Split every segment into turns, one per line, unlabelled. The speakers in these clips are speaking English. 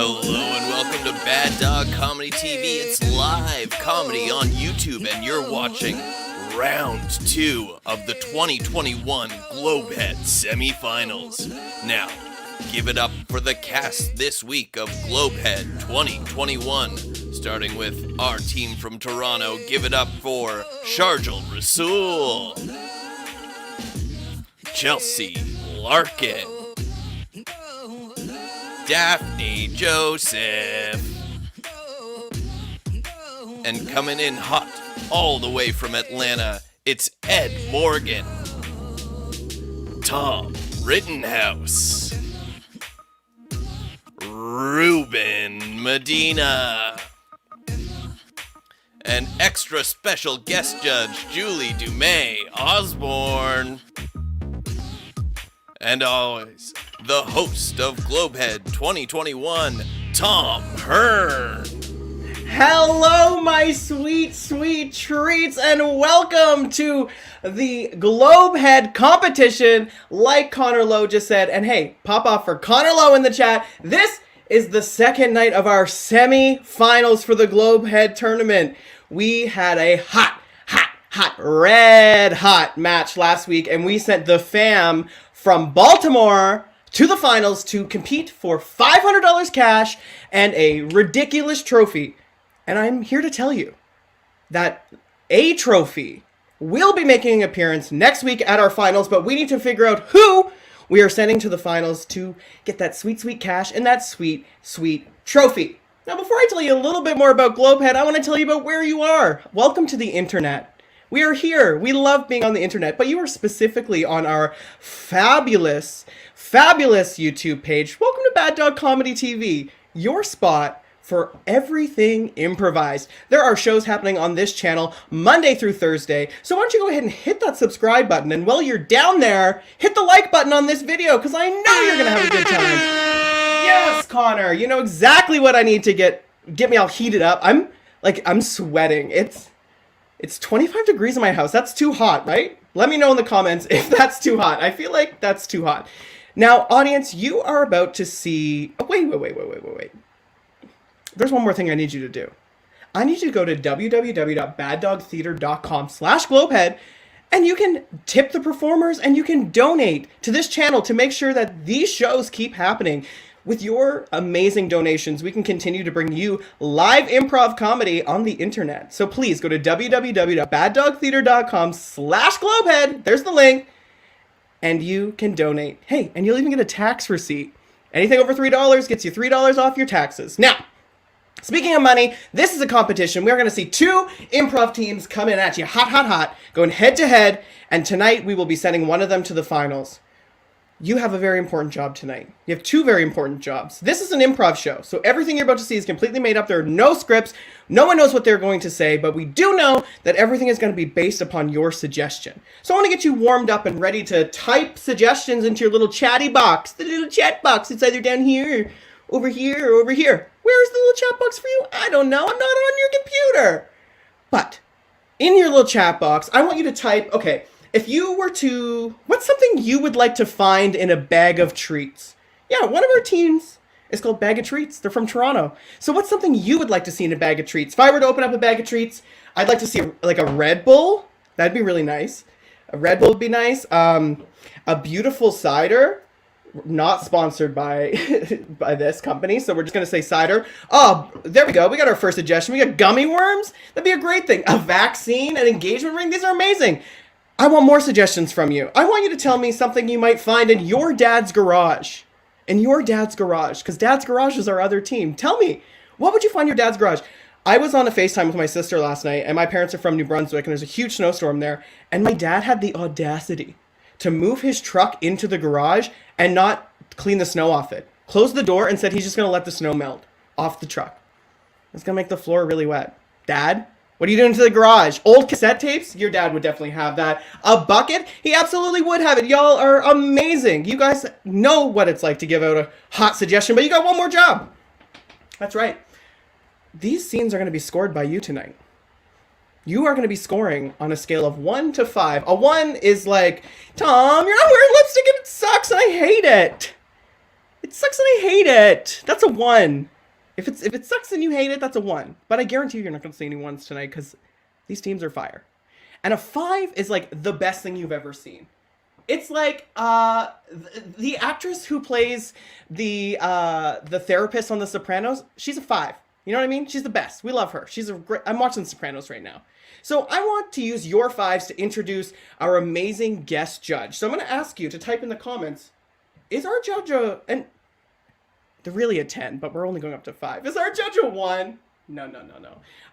Hello and welcome to Bad Dog Comedy TV. It's live comedy on YouTube and you're watching round 2 of the 2021 Globehead semifinals. Now, give it up for the cast this week of Globehead 2021. Starting with our team from Toronto, give it up for Sharjil, Rasool, Chelsea, Larkin, Daphney, Joseph, and coming in hot all the way from Atlanta, it's Ed Morgan, Tom Rittenhouse, Rueben, Medina, and extra special guest judge Julie Dumais, Osborne, and always the host of Globehead 2021, Tom Hearn.
Hello, my sweet, sweet treats, and welcome to the Globehead competition, like Connor Lowe just said. And hey, pop off for Connor Lowe in the chat. This is the second night of our semi-finals for the Globehead tournament. We had a red hot match last week, and we sent the fam from Baltimore to the finals to compete for $500 cash and a ridiculous trophy. And I'm here to tell you that a trophy will be making an appearance next week at our finals, but we need to figure out who we are sending to the finals to get that sweet, sweet cash and that sweet, sweet trophy. Now, before I tell you a little bit more about Globehead, I want to tell you about where you are. Welcome to the internet. We are here. We love being on the internet, but you are specifically on our fabulous YouTube page. Welcome to Bad Dog Comedy TV, your spot for everything improvised. There are shows happening on this channel Monday through Thursday, so why don't you go ahead and hit that subscribe button, and while you're down there, hit the like button on this video, because I know you're going to have a good time. Yes, Connor, you know exactly what I need to get me all heated up. I'm sweating. It's 25 degrees in my house. That's too hot, right? Let me know in the comments if that's too hot. I feel like that's too hot. Now, audience, you are about to see... Oh, wait. There's one more thing I need you to do. I need you to go to www.baddogtheater.com/Globehead, and you can tip the performers and you can donate to this channel to make sure that these shows keep happening. With your amazing donations, we can continue to bring you live improv comedy on the internet. So please go to www.baddogtheater.com/Globehead. There's the link. And you can donate. Hey, and you'll even get a tax receipt. Anything over $3 gets you $3 off your taxes. Now, speaking of money, this is a competition. We're going to see two improv teams coming at you hot, going head to head. And tonight we will be sending one of them to the finals. You have a very important job tonight. You have two very important jobs. This is an improv show, so everything you're about to see is completely made up. There are no scripts. No one knows what they're going to say, but we do know that everything is going to be based upon your suggestion. So I want to get you warmed up and ready to type suggestions into your little chatty box. The little chat box. It's either down here, over here, or over here. Where's the little chat box for you? I don't know. I'm not on your computer. But in your little chat box, I want you to type, okay, if you were to, what's something you would like to find in a bag of treats? Yeah, one of our teams is called Bag of Treats. They're from Toronto. So what's something you would like to see in a bag of treats? If I were to open up a bag of treats, I'd like to see a Red Bull. That'd be really nice. A Red Bull would be nice. A beautiful cider. Not sponsored by by this company, so we're just going to say cider. Oh, there we go. We got our first suggestion. We got gummy worms. That'd be a great thing. A vaccine, an engagement ring. These are amazing. I want more suggestions from you. I want you to tell me something you might find in your dad's garage. In your dad's garage, because dad's garage is our other team. Tell me, what would you find in your dad's garage? I was on a FaceTime with my sister last night, and my parents are from New Brunswick, and there's a huge snowstorm there, and my dad had the audacity to move his truck into the garage and not clean the snow off it. Closed the door and said he's just going to let the snow melt off the truck. It's going to make the floor really wet. Dad? What are you doing to the garage? Old cassette tapes? Your dad would definitely have that. A bucket? He absolutely would have it. Y'all are amazing. You guys know what it's like to give out a hot suggestion, but you got one more job. That's right. These scenes are going to be scored by you tonight. You are going to be scoring on a scale of 1 to 5. A 1 is like, Tom, you're not wearing lipstick and it sucks and I hate it. It sucks and I hate it. That's a 1. If it sucks and you hate it, that's a 1. But I guarantee you're not going to see any 1s tonight because these teams are fire. And a 5 is like the best thing you've ever seen. It's like the actress who plays the therapist on The Sopranos. She's a 5. You know what I mean? She's the best. We love her. She's a great. I'm watching The Sopranos right now. So I want to use your 5s to introduce our amazing guest judge. So I'm going to ask you to type in the comments. Is our judge and they're really a 10, but we're only going up to 5. Is our judge a 1? No.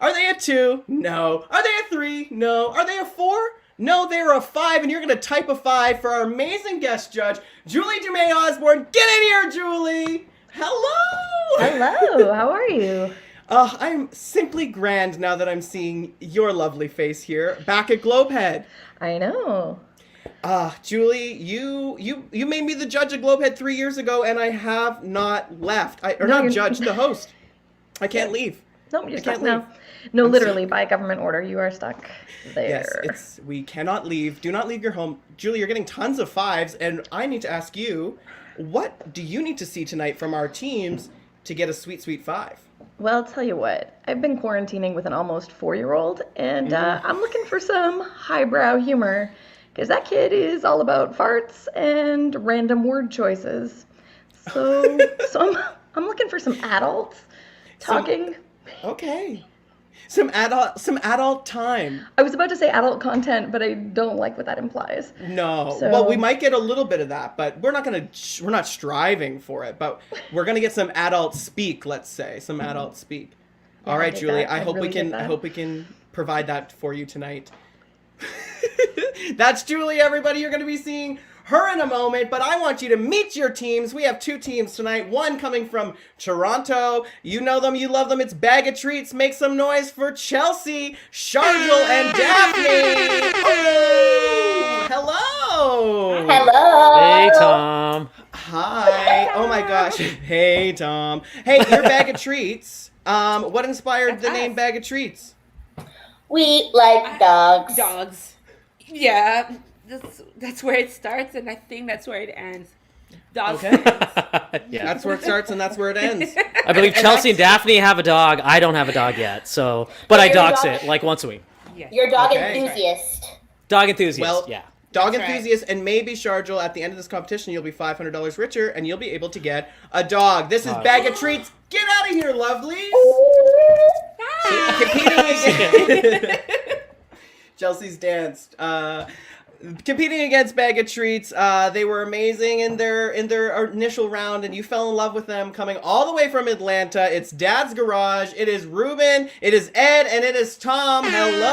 Are they a 2? No. Are they a 3? No. Are they a 4? No, they're a 5, and you're going to type a 5 for our amazing guest judge, Julie Dumais Osborne. Get in here, Julie! Hello!
Hello, how are you?
I'm simply grand now that I'm seeing your lovely face here, back at Globehead.
I know.
Julie, you made me the judge at Globehead 3 years ago, and I have not left. The host. I can't leave.
No, you're stuck now. No, literally, by government order, you are stuck there.
Yes, we cannot leave. Do not leave your home. Julie, you're getting tons of 5s, and I need to ask you, what do you need to see tonight from our teams to get a sweet, sweet 5?
Well, I'll tell you what. I've been quarantining with an almost 4-year-old, and I'm looking for some highbrow humor, because that kid is all about farts and random word choices. So I'm looking for some adults talking.
Okay. Some adult time.
I was about to say adult content, but I don't like what that implies.
No. So, well, we might get a little bit of that, but we're not striving for it, but we're going to get some adult speak, let's say. Some adult speak. Yeah, all right, Julie, I hope we can provide that for you tonight. That's Julie, everybody. You're going to be seeing her in a moment, but I want you to meet your teams. We have 2 teams tonight. One coming from Toronto. You know them, you love them. It's Bag of Treats. Make some noise for Chelsea, Sharjil, and Daphney. Oh, hello.
Hello.
Hey, Tom.
Hi. Oh my gosh. Hey, Tom. Hey, your Bag of Treats. What inspired the name Bag of Treats?
We like dogs.
Dogs. Yeah. That's where it starts, and I think that's where it ends. Dogs.
Okay.
Yeah.
That's where it starts, and that's where it ends.
I believe Chelsea and Daphney have a dog. I don't have a dog yet, but I dog sit like once a week.
Yeah.
You're a dog enthusiast.
Dog enthusiast,
well,
yeah.
Dog enthusiast, and maybe, Sharjil, at the end of this competition, you'll be $500 richer, and you'll be able to get a dog. This is Bag of Treats. Get out of here, lovelies. Competing against... Chelsea's danced. Competing against Bag of Treats, they were amazing in their initial round, and you fell in love with them coming all the way from Atlanta. It's Dad's Garage. It is Rueben. It is Ed, and it is Tom. Hello.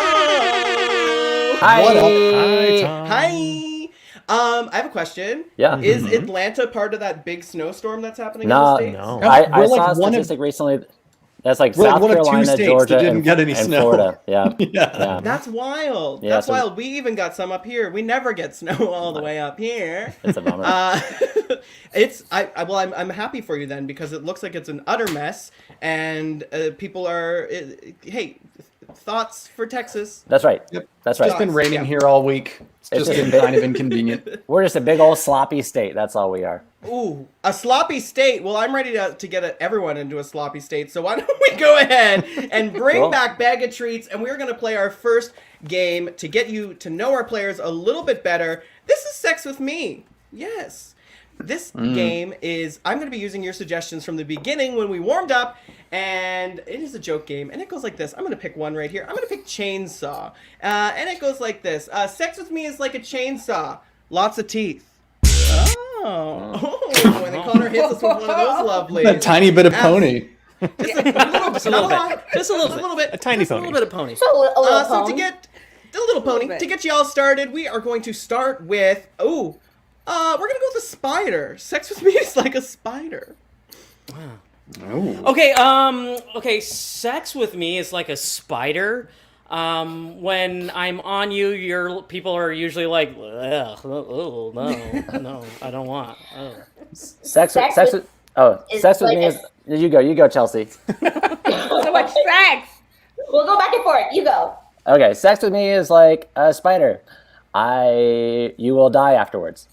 Hi.
What up?
Hi, Tom.
Hi. I have a question.
Yeah.
Is Atlanta part of that big snowstorm that's happening in
No,
the States?
no. I saw a statistic recently. That's like South Carolina, Georgia,
didn't get any
and
snow.
Florida. Yeah.
Yeah.
That's wild.
Yeah,
That's wild. We even got some up here. We never get snow all the way up here.
It's a bummer.
I'm happy for you then, because it looks like it's an utter mess, and people are. Hey, thoughts for Texas?
That's right.
Yep.
That's right.
It's been raining here all week. It's just been kind of inconvenient.
We're just a big old sloppy state. That's all we are.
Ooh, a sloppy state. Well, I'm ready to get everyone into a sloppy state. So why don't we go ahead and bring back Bag of Treats, and we're going to play our first game to get you to know our players a little bit better. This is Sex With Me. Yes. This game is, I'm going to be using your suggestions from the beginning when we warmed up, and it is a joke game, and it goes like this. I'm going to pick one right here. I'm going to pick chainsaw, and it goes like this. Sex with me is like a chainsaw. Lots of teeth. Oh, and then Connor hits us with one of those lovely.
A tiny bit of pony.
Just a little bit.
A tiny pony.
A little bit of pony.
So a little
So
pony.
to get a little pony, to get you all started, we are going to start with, we're going to go with a spider. Sex with me is like a spider.
Oh.
Okay, sex with me is like a spider. When I'm on you, your people are usually like, ugh, oh, no, I don't want. Oh.
Sex with me is. You go, Chelsea.
So much sex.
We'll go back and forth. You go.
Okay, sex with me is like a spider. You will die afterwards.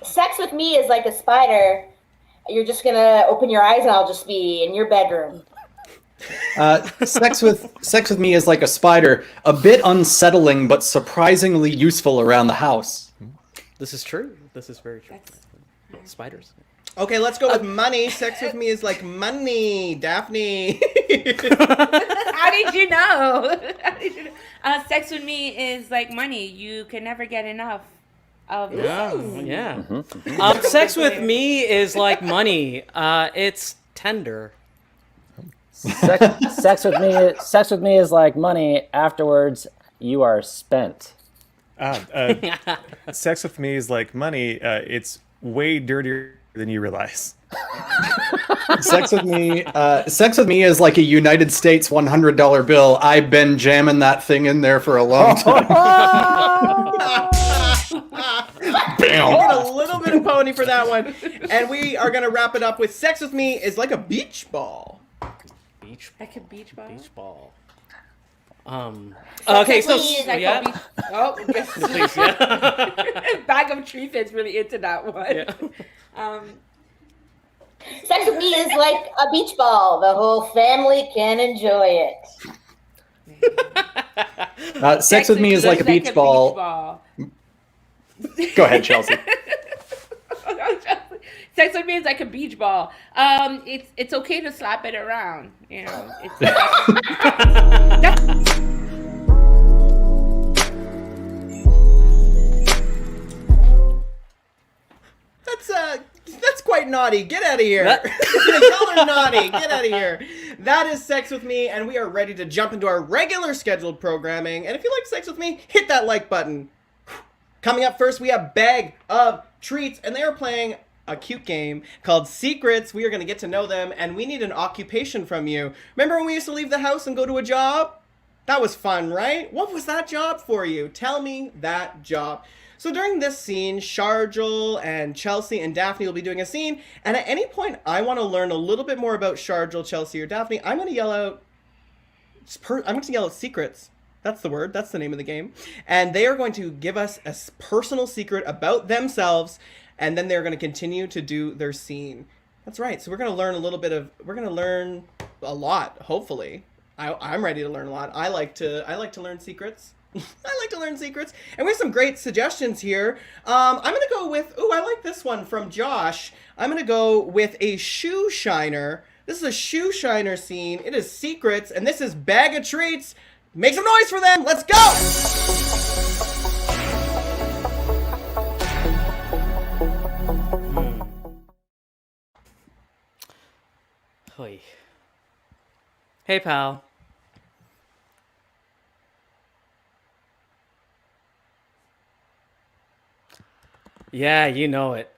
Sex with me is like a spider. You're just gonna open your eyes and I'll just be in your bedroom.
Sex with me is like a spider, a bit unsettling but surprisingly useful around the house.
This is true. This is very true. Spiders.
Okay, let's go with money. Sex with me is like money, Daphney.
How did you know? Sex with me is like money. You can never get enough of it.
Yeah. Sex with me is like money. It's tender.
Sex with me is like money. Afterwards, you are spent.
Sex with me is like money. It's way dirtier than you realize.
Sex with me is like a United States $100 bill. I've been jamming that thing in there for a long time.
Get a little bit of pony for that one. And we are going to wrap it up with sex with me is like a beach ball.
Like a beach ball?
Beach ball. Okay, so
like
yeah.
Please, yeah. Bag of treats is really into that one.
Yeah.
Sex with me is like a beach ball. The whole family can enjoy it.
Sex with me is like a beach ball. Go ahead, Chelsea.
Sex with me is like a beach ball. It's okay to slap it around. You know.
That's quite naughty. Get out of here. Y'all are naughty. Get out of here. That is Sex With Me, and we are ready to jump into our regular scheduled programming. And if you like Sex With Me, hit that like button. Coming up first, we have Bag of Treats, and they are playing a cute game called Secrets. We are going to get to know them, and we need an occupation from you. Remember when we used to leave the house and go to a job? That was fun, right? What was that job for you? Tell me that job. So during this scene, Sharjil and Chelsea and Daphney will be doing a scene, and at any point I want to learn a little bit more about Sharjil, Chelsea, or Daphney, I'm going to yell out secrets. That's the word. That's the name of the game. And they are going to give us a personal secret about themselves, and then they're going to continue to do their scene. That's right. So we're going to learn a lot, hopefully. I'm ready to learn a lot. I like to learn secrets. I like to learn secrets. And we have some great suggestions here. I'm going to go with, I like this one from Josh. I'm going to go with a shoe shiner. This is a shoe shiner scene. It is secrets, and this is Bag of Treats. Make some noise for them. Let's go.
Hoi. Hey, pal. Yeah, you know it.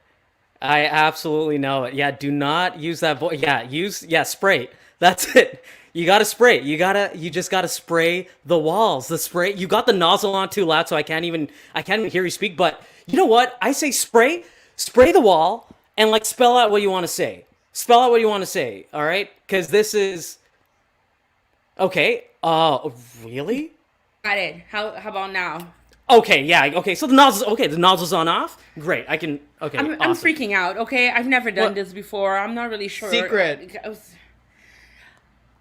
I absolutely know it. Yeah, do not use that voice. Yeah, spray. That's it. You gotta spray. You just gotta spray the walls. The spray. You got the nozzle on too loud, so I can't even hear you speak. But you know what? I say spray the wall, and like spell out what you want to say. Spell out what you want to say. All right? Because this is okay. Really?
Got it. How about now?
Okay, yeah, okay, so the nozzle's on off? Great, I can, okay,
I'm
awesome.
freaking out, okay? I've never done this before. I'm not really sure.
Secret.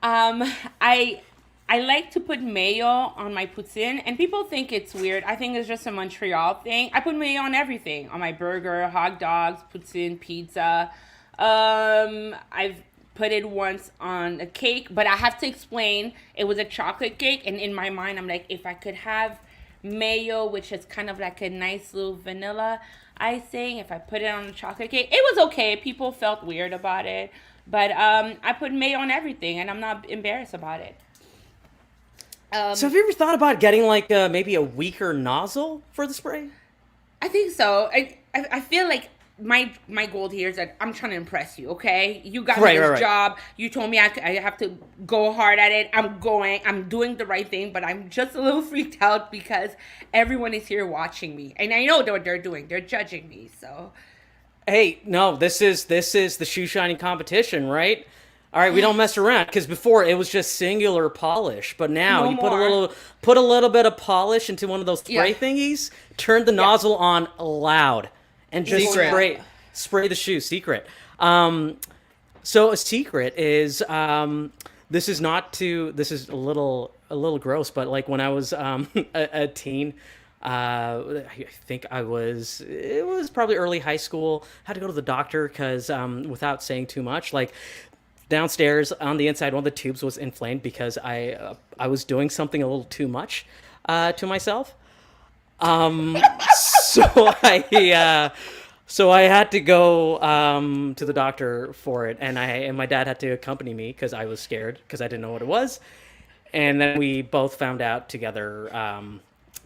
I like to put mayo on my poutine, and people think it's weird. I think it's just a Montreal thing. I put mayo on everything. On my burger, hot dogs, poutine, pizza. I've put it once on a cake, but I have to explain, it was a chocolate cake, and in my mind, I'm like, if I could have mayo, which is kind of like a nice little vanilla icing, if I put it on a chocolate cake, it was okay. People felt weird about it, but I put mayo on everything, and I'm not embarrassed about it.
So have you ever thought about getting like maybe a weaker nozzle for the spray?
I think so. I feel like my goal here is that I'm trying to impress you, okay? You got me this job. You told me I have to go hard at it. I'm doing the right thing, but I'm just a little freaked out because everyone is here watching me. And I know what they're doing. They're judging me, so.
Hey, no, this is the shoe shining competition, right? All right, we don't mess around because before it was just singular polish, but now
No
you
more.
put a little bit of polish into one of those spray
Yeah.
thingies, turn the nozzle on loud, and just
Secret.
spray the shoe. Secret. So a secret is this is a little gross, but like when I was a teen. I think it was probably early high school. Had to go to the doctor because without saying too much, like downstairs on the inside, one of the tubes was inflamed because I was doing something a little too much to myself. So I had to go to the doctor for it, and my dad had to accompany me because I was scared because I didn't know what it was, and then we both found out together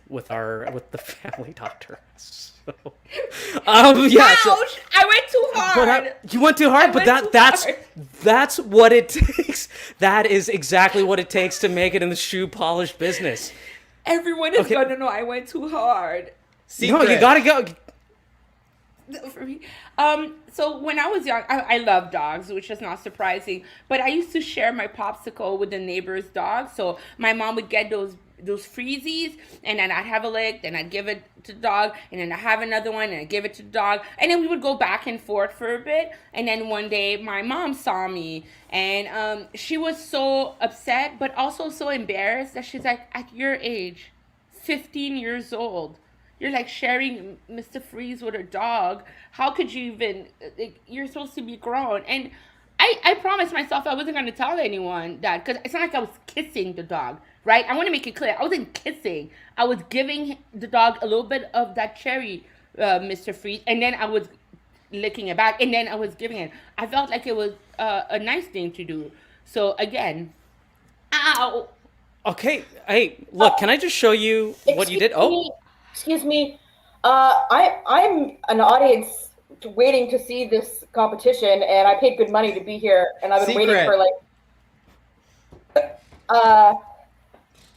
with the family doctor. So, yeah. So,
Ouch! I went too hard.
you went too hard, but
went too hard.
that's what it takes. That is exactly what it takes to make it in the shoe polish business.
Everyone is gonna know I went too hard.
Secret.
No, you gotta go.
For me. So when I was young, I love dogs, which is not surprising. But I used to share my popsicle with the neighbor's dog. So my mom would get those freezies, and then I'd have a lick, then I'd give it to the dog, and then I have another one, and I give it to the dog, and then we would go back and forth for a bit. And then one day, my mom saw me, and she was so upset, but also so embarrassed that she's like, "At your age, 15 years old, you're like sharing Mr. Freeze with a dog. How could you even? Like, you're supposed to be grown." And I promised myself I wasn't going to tell anyone that, because it's not like I was kissing the dog, right? I want to make it clear. I wasn't kissing. I was giving the dog a little bit of that cherry, Mr. Freeze, and then I was licking it back, and then I was giving it. I felt like it was a nice thing to do. So again, ow.
Okay, hey, look, can I just show you what you did?
Excuse me. I'm an audience waiting to see this competition, and I paid good money to be here, and I've been waiting for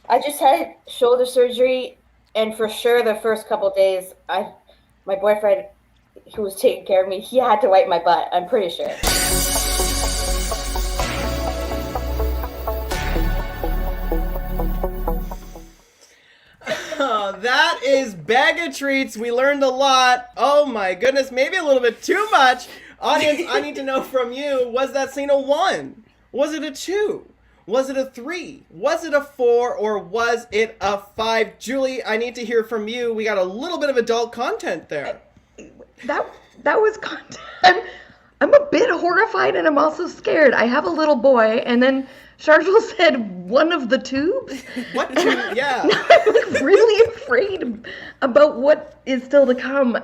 I just had shoulder surgery, and for sure the first couple days, my boyfriend who was taking care of me, he had to wipe my butt. I'm pretty sure.
That is bag of treats. We learned a lot. Oh my goodness, maybe a little bit too much. Audience, I need to know from you, was that scene a 1? Was it a 2? Was it a 3? Was it a 4? Or was it a 5? Julie, I need to hear from you. We got a little bit of adult content there.
That was content. I'm a bit horrified, and I'm also scared. I have a little boy, and then Sharjil said one of the tubes.
What tube? Yeah.
Now I'm like really afraid about what is still to come.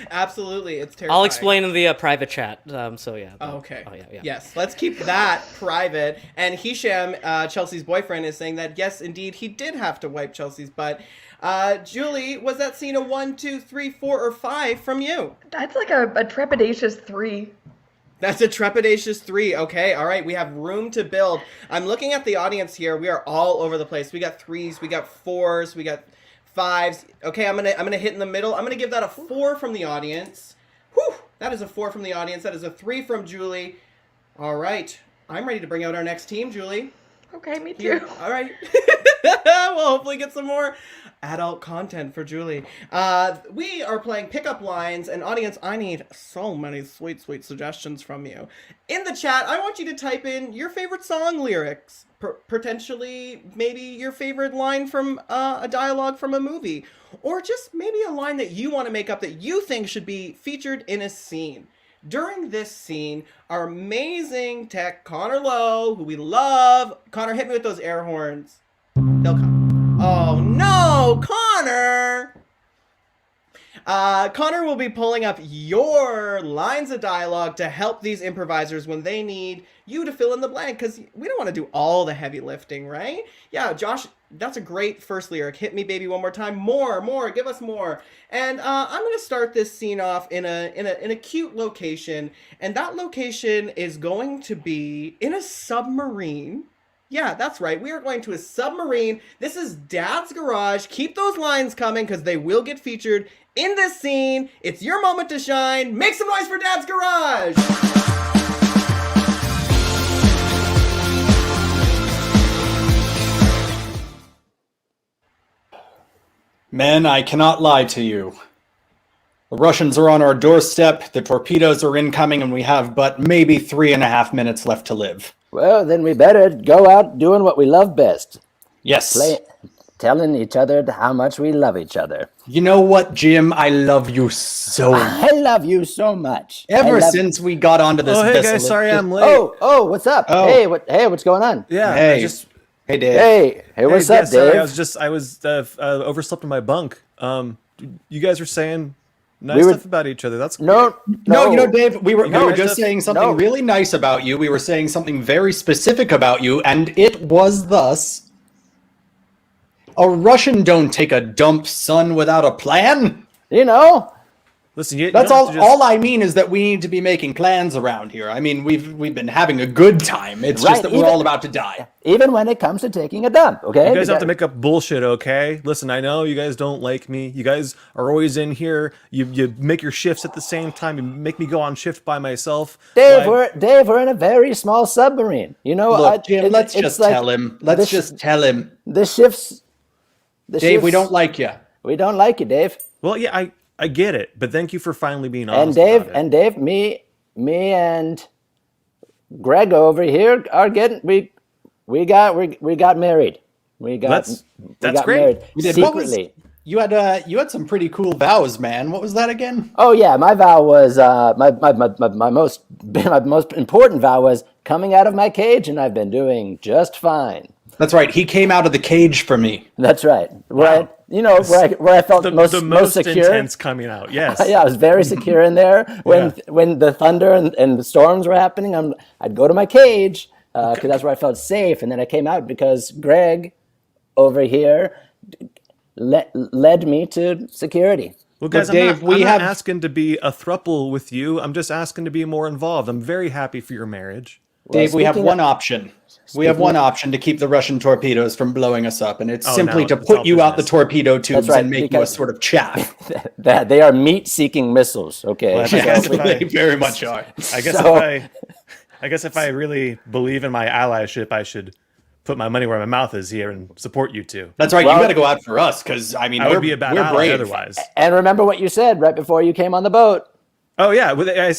Absolutely, it's terrifying.
I'll explain in the private chat. So yeah.
Okay.
Oh yeah.
Yes, let's keep that private. And Hisham, Chelsea's boyfriend, is saying that yes, indeed, he did have to wipe Chelsea's butt. Julie, was that scene a 1, 2, 3, 4, or 5 from you?
That's like a trepidatious 3.
That's a trepidatious 3. Okay, all right, we have room to build. I'm looking at the audience here. We are all over the place. We got 3s, we got 4s, we got 5s. Okay, I'm gonna hit in the middle. I'm gonna give that a 4 from the audience. Whew, that is a 4 from the audience. That is a 3 from Julie. All right, I'm ready to bring out our next team, Julie.
Okay, me too.
Here. All right. We'll hopefully get some more adult content for Julie. We are playing pickup lines, and audience, I need so many sweet, sweet suggestions from you. In the chat, I want you to type in your favorite song lyrics, potentially maybe your favorite line from a dialogue from a movie, or just maybe a line that you want to make up that you think should be featured in a scene. During this scene, our amazing tech, Connor Lowe, who we love. Connor, hit me with those air horns. They'll come. Oh no, Connor! Connor will be pulling up your lines of dialogue to help these improvisers when they need you to fill in the blank, because we don't want to do all the heavy lifting, right? Yeah, Josh, that's a great first lyric. Hit me, baby, one more time. More, give us more. And I'm going to start this scene off in a cute location, and that location is going to be in a submarine Yeah, that's right. We are going to a submarine. This is Dad's Garage. Keep those lines coming because they will get featured in this scene. It's your moment to shine. Make some noise for Dad's Garage.
Men, I cannot lie to you. The Russians are on our doorstep, the torpedoes are incoming, and we have but maybe 3.5 minutes left to live.
Well, then we better go out doing what we love best.
Yes.
Telling each other how much we love each other.
You know what, Jim? I love you so much.
I love you so much.
Ever since we got onto this
hey
vessel.
guys, sorry I'm late.
Oh, what's up?
Oh.
Hey, what's going on?
Yeah,
Hey.
I just
Hey, Dave.
Hey, what's
yeah,
up,
sorry,
Dave?
I was overslept in my bunk. You guys were saying nice stuff about each other. That's
No,
No, you know, Dave, we were
No,
just
just-
saying something
no.
really nice about you. We were saying something very specific about you, and it was thus. A Russian don't take a dump, son, without a plan.
You know,
listen. You
That's
don't
all.
have to just-
All I mean is that we need to be making plans around here. I mean, we've been having a good time. It's
Right,
just that we're
even-
all about to die.
even when it comes to taking a dump, okay?
You guys have to make up bullshit, okay? Listen, I know you guys don't like me. You guys are always in here. You make your shifts at the same time. You make me go on shift by myself.
Dave,
Why-
we're in a very small submarine. You know,
Look, Jim, let's
it's
just
like
tell him. Let's just tell him.
the shifts.
Dave, we don't like you.
We don't like you, Dave.
Well, yeah, I get it, but thank you for finally being honest.
And Dave,
about it.
and Dave, me and Greg over here are getting we got married. We got
That's great.
married
We did. What was-
secretly.
You had some pretty cool vows, man. What was that again?
Oh yeah, my vow was my most important vow was coming out of my cage, and I've been doing just fine.
That's right. He came out of the cage for me.
That's right.
Wow.
Where I felt
the
most secure.
intense coming out. Yes.
Yeah, I was very secure in there. When the thunder and the storms were happening, I'd go to my cage because that's where I felt safe. And then I came out because Greg over here led me to security.
Well, guys,
Dave,
I'm not
have-
asking to be a throuple with you. I'm just asking to be more involved. I'm very happy for your marriage.
Dave, we have
speaking
one
of-
option. We have one option to keep the Russian torpedoes from blowing us up, and it's
Oh,
simply
no,
to
it's
put
all
you out the
business.
torpedo tubes
right,
and make you a
because-
sort of chaff.
That they are meat-seeking missiles. Okay.
Well,
So-
Yes,
they very much are.
I guess
So-
I guess if I really believe in my allyship, I should put my money where my mouth is here and support you two.
That's right.
Well-
you got to go out for us because I mean,
I
we're,
would be a bad
we're
ally
brave.
otherwise.
And remember what you said right before you came on the boat.
Oh yeah,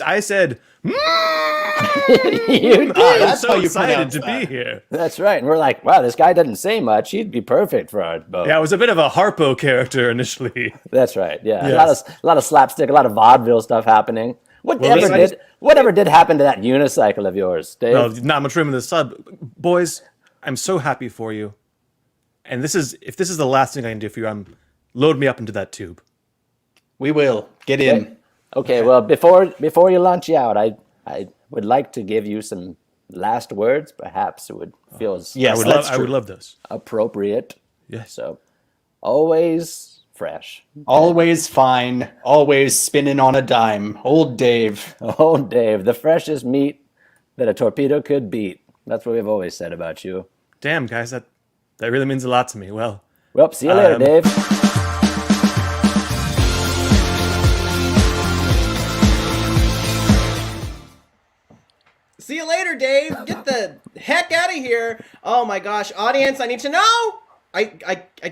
I said
You
I'm
that's
so
how you
excited
pronounce
to
that.
be here.
That's right. And we're like, wow, this guy doesn't say much. He'd be perfect for our boat.
Yeah, I was a bit of a Harpo character initially.
That's right. Yeah.
Yes.
A lot of slapstick, a lot of vaudeville stuff happening.
listen,
Whatever did happen to that unicycle of yours, Dave?
No, not much room in the sub. Boys, I'm so happy for you. And if this is the last thing I can do for you, load me up into that tube.
We will get in.
Okay, well, before you launch out, I would like to give you some last words. Perhaps it would feel
Yes,
I would love this.
appropriate.
Yes.
So, always fresh.
Always fine. Always spinning on a dime. Old Dave.
Oh, Dave, the freshest meat that a torpedo could beat. That's what we've always said about you.
Damn, guys, that really means a lot to me. Well,
Well, see you later, Dave.
See you later, Dave. Get the heck out of here. Oh my gosh, audience, I need to know. I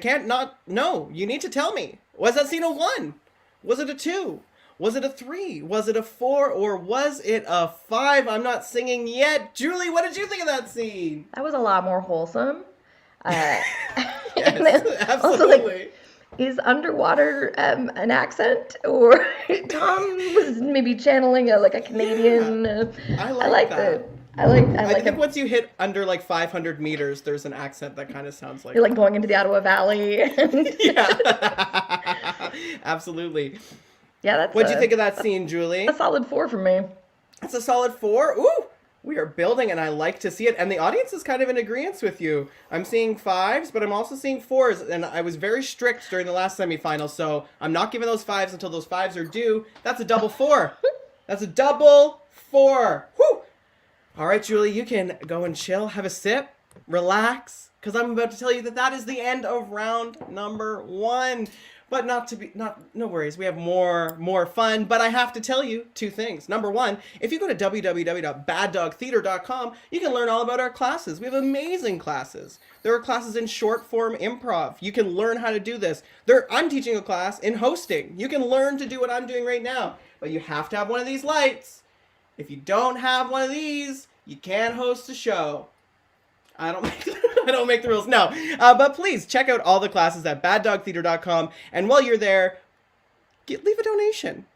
can't not know. You need to tell me. Was that scene a 1? Was it a 2? Was it a 3? Was it a 4? Or was it a 5? I'm not singing yet. Julie, what did you think of that scene?
That was a lot more wholesome.
Yes,
Also, like,
absolutely.
is underwater an accent, or Tom was maybe channeling a Canadian?
I
I
like
like
that.
I like
I think
it.
once you hit under like 500 meters, there's an accent that kind of sounds like.
You're like going into the Ottawa Valley. And
Yeah, absolutely.
yeah, that's.
What'd you think of that scene, Julie?
A solid 4 for me.
It's a solid 4. Ooh, we are building, and I like to see it. And the audience is kind of in agreement with you. I'm seeing 5s, but I'm also seeing 4s. And I was very strict during the last semifinal, so I'm not giving those 5s until those 5s are due. That's a double 4. That's a double 4. Whew. All right, Julie, you can go and chill, have a sip. relax, because I'm about to tell you that is the end of round number 1. But no worries, we have more fun. But I have to tell you 2 things. Number 1, if you go to www.baddogtheater.com, you can learn all about our classes. We have amazing classes. There are classes in short form improv. You can learn how to do this. I'm teaching a class in hosting. You can learn to do what I'm doing right now. But you have to have one of these lights. If you don't have one of these, you can't host a show. I don't make the rules. No. But please check out all the classes at baddogtheater.com. And while you're there, leave a donation.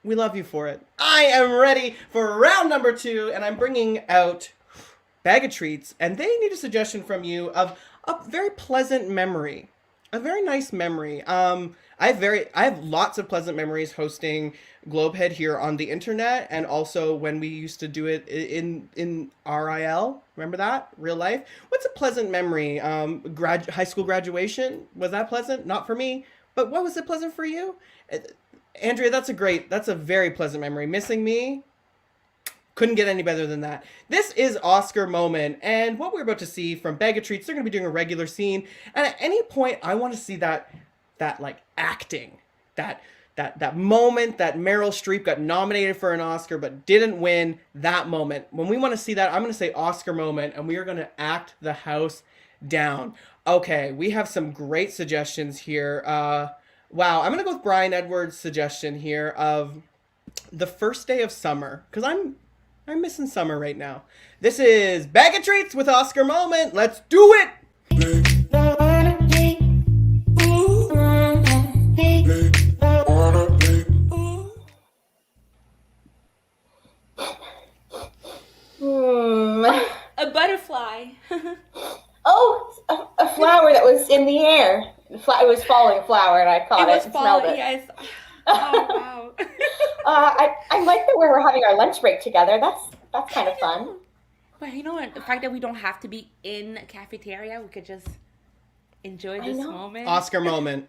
We love you for it. I am ready for round number 2, and I'm bringing out Bag of Treats. And they need a suggestion from you of a very pleasant memory. A very nice memory. I have lots of pleasant memories hosting Globehead here on the internet, and also when we used to do it in RIL. Remember that? Real life. What's a pleasant memory? High school graduation? Was that pleasant? Not for me. But what was it pleasant for you? Andrea, that's a very pleasant memory. Missing me? Couldn't get any better than that. This is Oscar Moment, and what we're about to see from Bag of Treats, they're going to be doing a regular scene, and at any point, I want to see that like acting, that moment that Meryl Streep got nominated for an Oscar but didn't win. That moment, when we want to see that, I'm going to say Oscar Moment, and we are going to act the house down. Okay, we have some great suggestions here. Wow, I'm going to go with Brian Edwards' suggestion here of The First Day of Summer, because I'm missing summer right now. This is Bag of Treats with Oscar Moment. Let's do it!
A butterfly.
Oh, a flower that was in the air. It was falling flower, and I caught it and smelled it.
Yes. Oh, wow.
I like that we're having our lunch break together. That's kind of fun.
But you know what? The fact that we don't have to be in a cafeteria, we could just enjoy this moment.
Oscar Moment.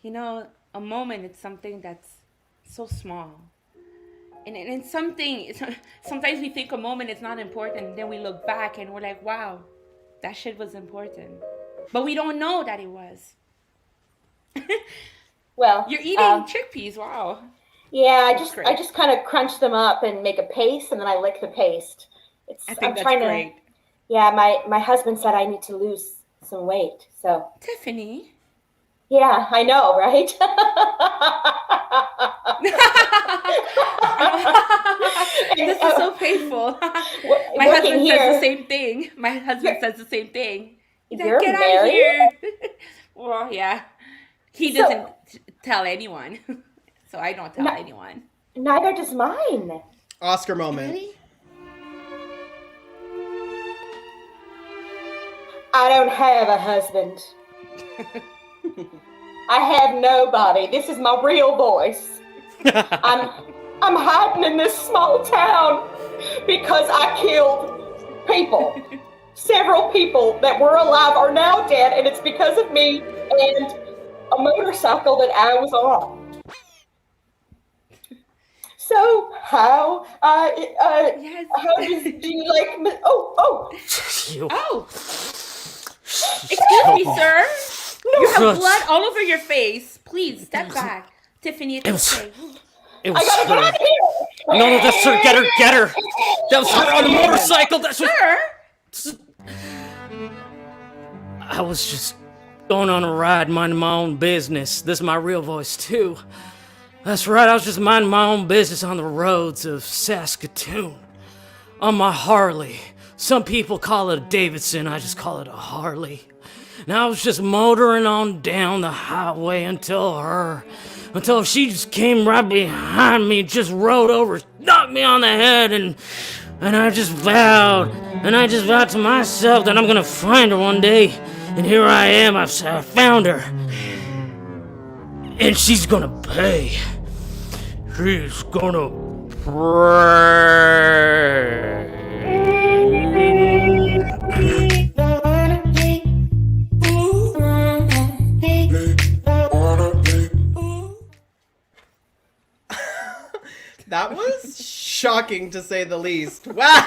You know, a moment, it's something that's so small. And it's something, sometimes we think a moment is not important, and then we look back and we're like, wow, that shit was important. But we don't know that it was.
Well,
you're eating chickpeas, wow.
Yeah, I just kind of crunch them up and make a paste, and then I lick the paste.
I think that's great.
Yeah, my husband said I need to lose some weight, so.
Tiffany.
Yeah, I know, right?
This is so painful. My husband says the same thing. He's like, get out of here. Well, yeah. He doesn't tell anyone. So I don't tell anyone.
Neither does mine.
Oscar Moment.
Really?
I don't have a husband. I have nobody. This is my real voice. I'm hiding in this small town because I killed people. Several people that were alive are now dead, and it's because of me and a motorcycle that I was on. So how
yes.
do you like me? Oh.
Excuse me, sir. You have blood all over your face. Please step back. Tiffany, it's okay.
It was
I gotta get out of here.
No, that's her. Get her. That was her on the motorcycle. That's what.
Sir.
I was just going on a ride, minding my own business. This is my real voice too. That's right. I was just minding my own business on the roads of Saskatoon on my Harley. Some people call it a Davidson. I just call it a Harley. Now I was just motoring on down the highway until she just came right behind me, just rode over, knocked me on the head, and I just vowed to myself that I'm gonna find her one day, and here I am, I found her, and she's gonna pay. She's gonna pray.
That was shocking to say the least. Wow.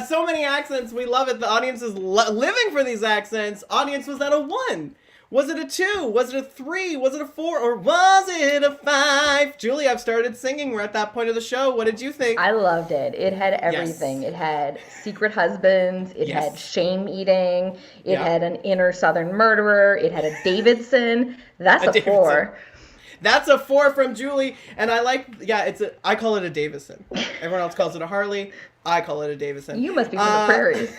So many accents. We love it. The audience is living for these accents. Audience, was that a 1? Was it a 2? Was it a 3? Was it a 4? Or was it a 5? Julie, I've started singing. We're at that point of the show. What did you think?
I loved it. It had everything.
Yes.
It had secret husbands. It
Yes.
had shame eating. It
Yeah.
had an inner Southern murderer. It had a Davidson. That's a 4.
That's a 4 from Julie, and I like. Yeah, I call it a Davison. Everyone else calls it a Harley. I call it a Davison.
You must be from the prairies.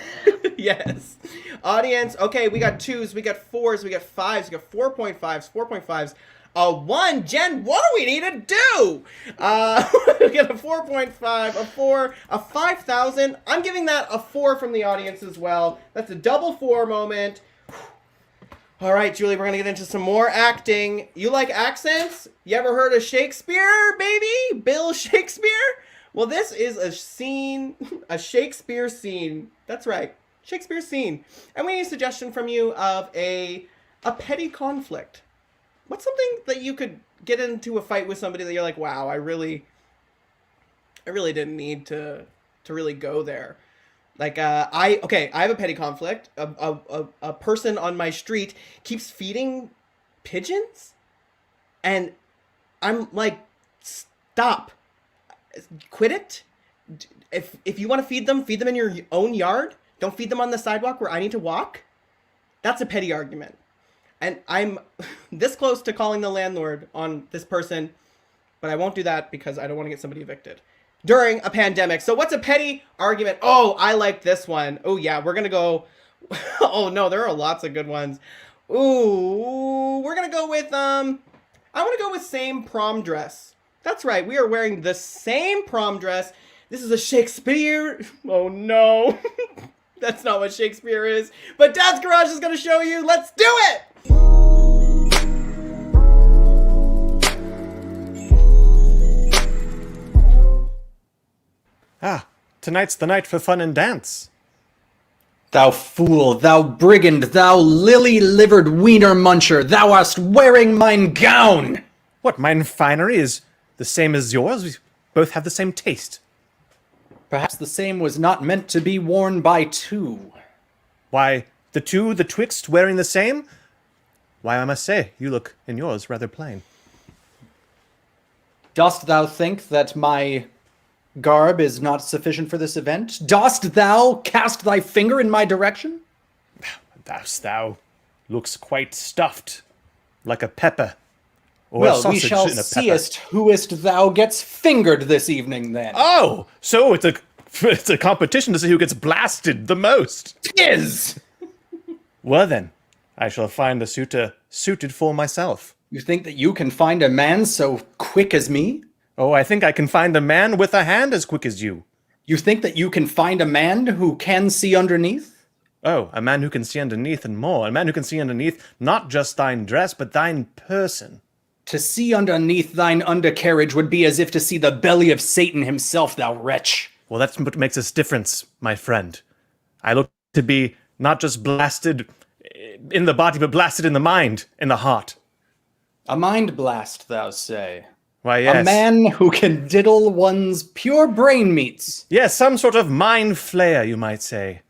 Yes. Audience. Okay, we got 2s, we got 4s, we got 5s, we got 4.5s, 4.5s. A 1. Jen, what do we need to do? We got a 4.5, a 4, a 5,000. I'm giving that a 4 from the audience as well. That's a double 4 moment. All right, Julie, we're going to get into some more acting. You like accents? You ever heard of Shakespeare, baby? Bill Shakespeare? Well, this is a scene, a Shakespeare scene. That's right, Shakespeare scene. And we need a suggestion from you of a petty conflict. What's something that you could get into a fight with somebody that you're like, wow, I really didn't need to really go there. Like, I have a petty conflict. A person on my street keeps feeding pigeons, and I'm like, stop, quit it. If you want to feed them in your own yard. Don't feed them on the sidewalk where I need to walk. That's a petty argument, and I'm this close to calling the landlord on this person, but I won't do that because I don't want to get somebody evicted during a pandemic. So what's a petty argument? Oh, I like this one. Oh yeah, we're gonna go. Oh no, there are lots of good ones. Ooh, we're gonna go with I want to go with same prom dress. That's right, we are wearing the same prom dress. This is a Shakespeare. Oh no, that's not what Shakespeare is. But Dad's Garage is gonna show you. Let's do it.
Ah, tonight's the night for fun and dance.
Thou fool, thou brigand, thou lily-livered wiener muncher, thou art wearing mine gown!
What, mine finery is the same as yours? We both have the same taste.
Perhaps the same was not meant to be worn by two.
Why, the two, the twixt, wearing the same? Why, I must say, you look in yours rather plain.
Dost thou think that my garb is not sufficient for this event? Dost thou cast thy finger in my direction?
Thou looks quite stuffed, like a pepper. Or a
Well, we
sausage
shall
in a pepper.
seeest whoest thou gets fingered this evening, then.
Oh, so it's a competition to see who gets blasted the most.
'Tis!
Well then, I shall find a suitor suited for myself.
You think that you can find a man so quick as me?
Oh, I think I can find a man with a hand as quick as you.
You think that you can find a man who can see underneath?
Oh, a man who can see underneath and more. A man who can see underneath not just thine dress, but thine person.
To see underneath thine undercarriage would be as if to see the belly of Satan himself, thou wretch.
Well, that's what makes us difference, my friend. I look to be not just blasted in the body, but blasted in the mind, in the heart.
A mind blast, thou say?
Why, yes.
A man who can diddle one's pure brain meats.
Yes, some sort of mind flayer, you might say.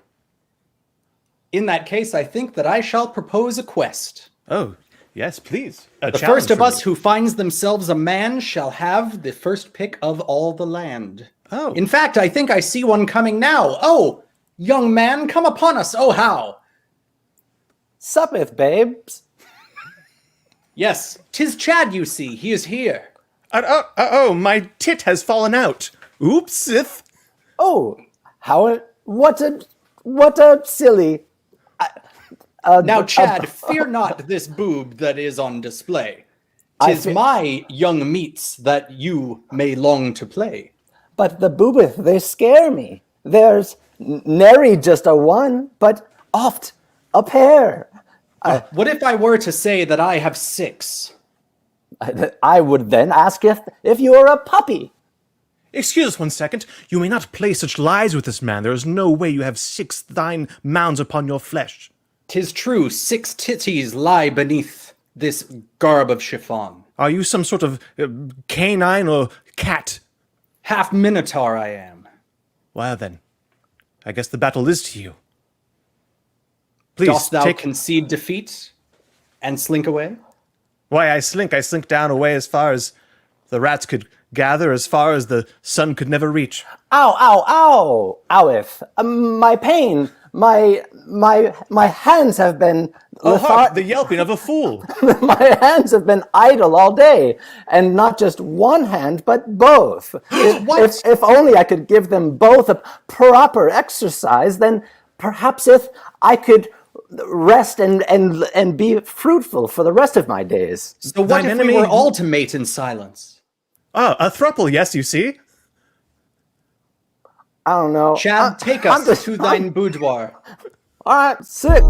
In that case, I think that I shall propose a quest.
Oh, yes, please.
The first of us who finds themselves a man shall have the first pick of all the land.
Oh.
In fact, I think I see one coming now. Oh, young man, come upon us. Oh, how?
Suppeth, babes.
Yes, 'tis Chad, you see. He is here.
Oh, my tit has fallen out. Oopsith.
Oh, what a silly.
Now, Chad, fear not this boob that is on display. 'Tis my young meats that you may long to play.
But the boobeth, they scare me. There's nary just a one, but oft a pair.
What if I were to say that I have 6?
I would then ask if you are a puppy.
Excuse us 1 second. You may not play such lies with this man. There is no way you have 6 thine mounds upon your flesh.
'Tis true, 6 titties lie beneath this garb of chiffon.
Are you some sort of canine or cat?
Half Minotaur I am.
Well then, I guess the battle is to you. Please
Dost thou
take.
concede defeat and slink away?
Why I slink down away as far as the rats could gather, as far as the sun could never reach.
Ow, ow, ow! Owif. My pain. My hands have been
Oh, hark, the yelping of a fool.
my hands have been idle all day, and not just one hand, but both. If only I could give them both a proper exercise, then perhaps if I could rest and be fruitful for the rest of my days.
So what
Thine
if
enemy-
we were all to mate in silence?
Ah, a thruple, yes, you see?
I don't know.
Chad, take
I'm
us
just-
to thine boudoir.
All right, sick.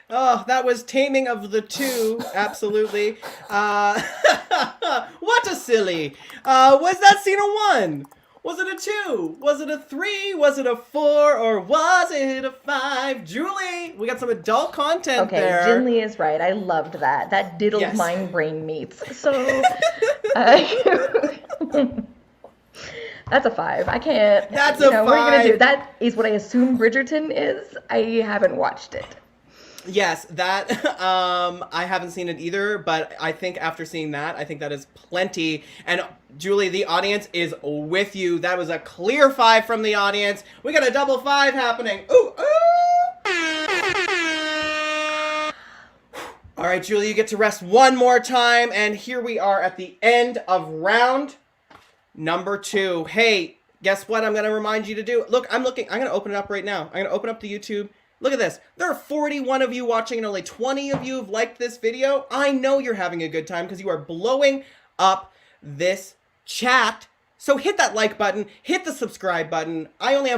Oh, that was Taming of the Two, absolutely. What a silly. Was that scene a 1? Was it a 2? Was it a 3? Was it a 4? Or was it a 5? Julie, we got some adult content
Okay,
there.
Jinli is right. I loved that. That diddled
Yes.
mind brain meets. So, that's a 5. I can't.
That's
you
a
know, What are you gonna
5.
do? That is what I assume Bridgerton is. I haven't watched it.
Yes, that, I haven't seen it either, but I think after seeing that, I think that is plenty. And Julie, the audience is with you. That was a clear 5 from the audience. We got a double 5 happening. Ooh, ooh. All right, Julie, you get to rest one more time. And here we are at the end of round number 2. Hey, guess what I'm going to remind you to do? Look, I'm going to open it up right now. I'm going to open up the YouTube. Look at this. There are 41 of you watching and only 20 of you have liked this video. I know you're having a good time because you are blowing up this chat. So hit that like button, hit the subscribe button. I only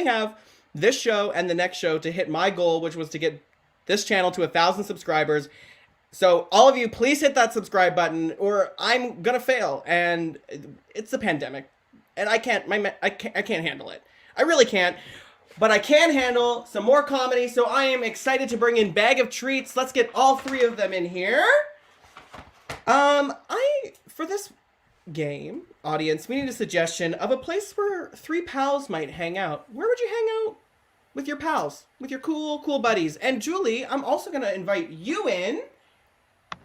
have this show and the next show to hit my goal, which was to get this channel to 1,000 subscribers. So all of you, please hit that subscribe button or I'm going to fail. And it's a pandemic and I can't handle it. I really can't. But I can handle some more comedy, so I am excited to bring in Bag of Treats. Let's get all 3 of them in here. For this game, audience, we need a suggestion of a place where 3 pals might hang out. Where would you hang out with your pals, with your cool buddies? And Julie, I'm also going to invite you in,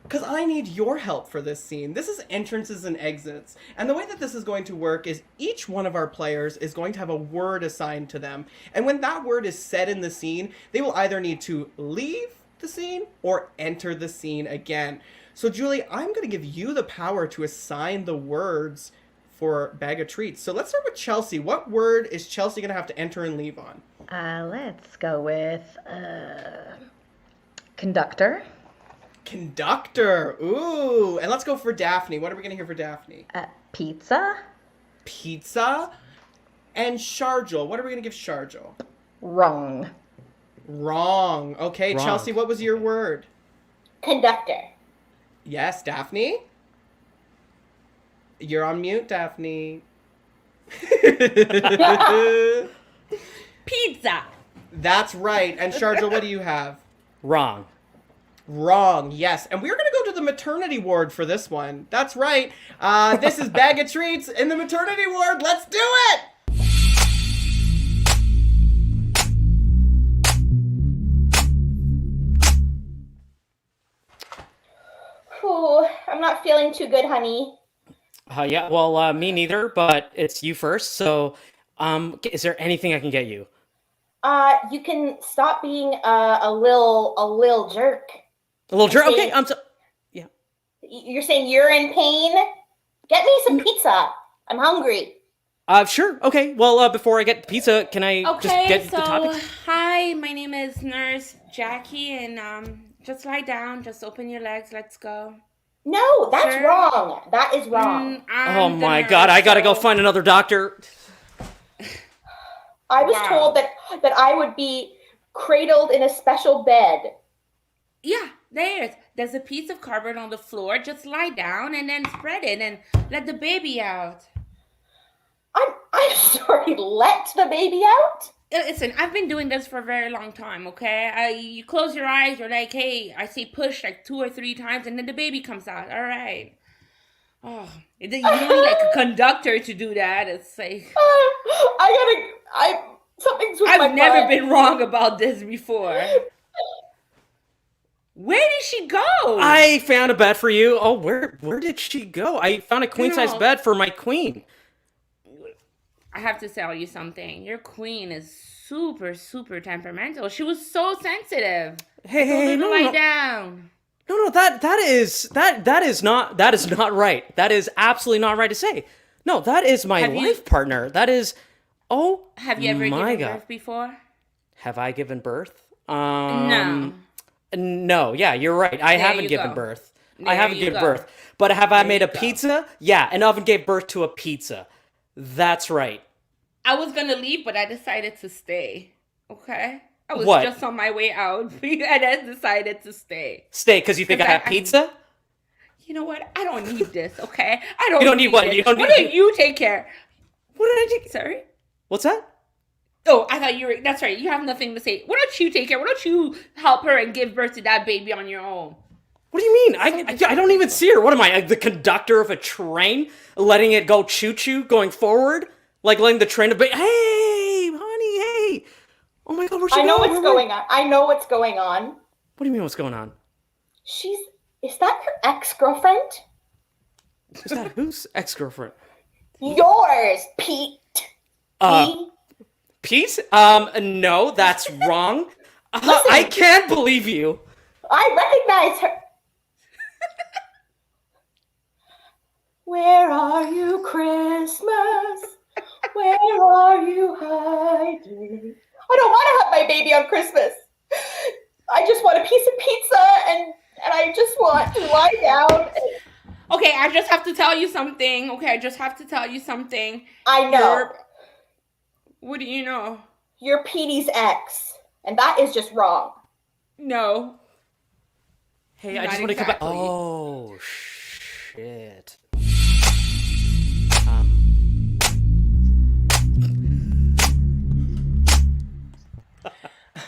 because I need your help for this scene. This is entrances and exits. And the way that this is going to work is each one of our players is going to have a word assigned to them. And when that word is said in the scene, they will either need to leave the scene or enter the scene again. So Julie, I'm going to give you the power to assign the words for Bag of Treats. So let's start with Chelsea. What word is Chelsea going to have to enter and leave on?
Let's go with conductor.
Conductor. Ooh. And let's go for Daphney. What are we going to hear for Daphney?
Pizza.
Pizza. And Sharjil. What are we going to give Sharjil?
Wrong.
Wrong. Okay,
Wrong.
Chelsea, what was your word?
Conductor.
Yes, Daphney? You're on mute, Daphney.
Pizza.
That's right. And Sharjil, what do you have?
Wrong.
Wrong, yes. And we're going to go to the maternity ward for this one. That's right. This is Bag of Treats in the maternity ward. Let's do it!
Ooh, I'm not feeling too good, honey.
Yeah, well, me neither, but it's you first. So, is there anything I can get you?
You can stop being a lil jerk.
A little jerk?
Okay.
Okay, yeah.
You're saying you're in pain? Get me some pizza. I'm hungry.
Sure. Okay. Well, before I get the pizza, can I just
Okay,
get
so
the topic?
hi, my name is Nurse Jackie, and just lie down, just open your legs, let's go.
No, that's
Sure.
wrong. That is wrong.
I'm
Oh
the
my
nurse,
God! I gotta go
so-
find another doctor.
I was
Wow.
told that I would be cradled in a special bed.
Yeah, there's a piece of cardboard on the floor. Just lie down and then spread it and let the baby out.
I'm sorry, let the baby out?
Listen, I've been doing this for a very long time, okay? You close your eyes, you're like, hey, I say push like 2 or 3 times, and then the baby comes out. All right. Oh, you don't need like a conductor to do that. It's like...
Something's with my
I've never
butt.
been wrong about this before. Where did she go?
I found a bed for you. Oh, where did she go? I found a queen-size bed for my queen.
I have to tell you something. Your queen is super, super temperamental. She was so sensitive.
Hey, no,
lie down.
No, that is not right. That is absolutely not right to say. No, that is my life partner. That is. Oh,
have you ever given birth before?
Have I given birth?
No.
No. Yeah, you're right. I haven't given birth. I haven't given birth. But have I made a pizza? Yeah, an oven gave birth to a pizza. That's right.
I was gonna leave, but I decided to stay. Okay. I was just on my way out, and I decided to stay.
Stay because you think I have pizza?
You know what? I don't need this, okay? I don't.
You don't need what? You don't need.
Why don't you take care?
What did I take?
Sorry.
What's that?
Oh, I thought you were. That's right. You have nothing to say. Why don't you take care? Why don't you help her and give birth to that baby on your own?
What do you mean? I don't even see her. What am I, the conductor of a train, letting it go choo-choo, going forward, like letting the train. Hey, honey, hey. Oh my God, where's she going?
I know what's going on. I know what's going on.
What do you mean, what's going on?
Is that your ex-girlfriend?
Is that whose ex-girlfriend?
Yours, Pete.
Pete? No, that's wrong. I can't believe you.
I recognize her. Where are you, Christmas? Where are you hiding? I don't want to have my baby on Christmas. I just want a piece of pizza and I just want to lie down.
Okay, I just have to tell you something.
I know.
What do you know?
You're Petey's ex, and that is just wrong.
No.
Hey, I just want to come back. Oh, shit.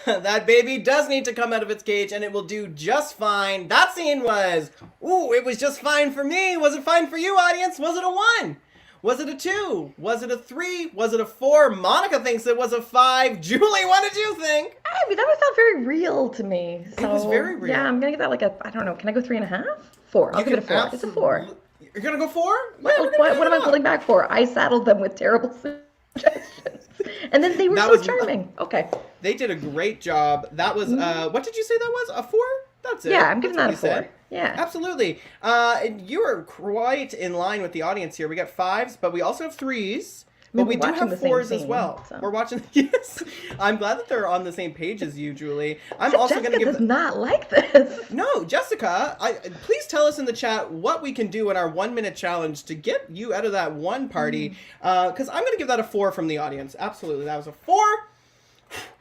That baby does need to come out of its cage, and it will do just fine. That scene was, it was just fine for me. Was it fine for you, audience? Was it a 1? Was it a 2? Was it a 3? Was it a 4? Monica thinks it was a 5. Julie, what did you think?
I mean, that felt very real to me. So,
it was very real.
Yeah, I'm going to give that I don't know, can I go 3.5? 4. I'll give it a 4. It's a 4.
You're going to go 4?
What am I holding back for? I saddled them with terrible suggestions. And then they were so charming. Okay.
They did a great job. That was, what did you say that was? A 4? That's it.
Yeah, I'm giving that a 4. Yeah.
Absolutely. You are quite in line with the audience here. We got 5s, but we also have 3s. But we do have 4s as well. So. We're watching. Yes. I'm glad that they're on the same page as you, Julie. I'm also going to give.
Jessica does not like this.
No, Jessica. Please tell us in the chat what we can do in our 1-minute challenge to get you out of that one party. Because I'm going to give that a 4 from the audience. Absolutely, that was a 4.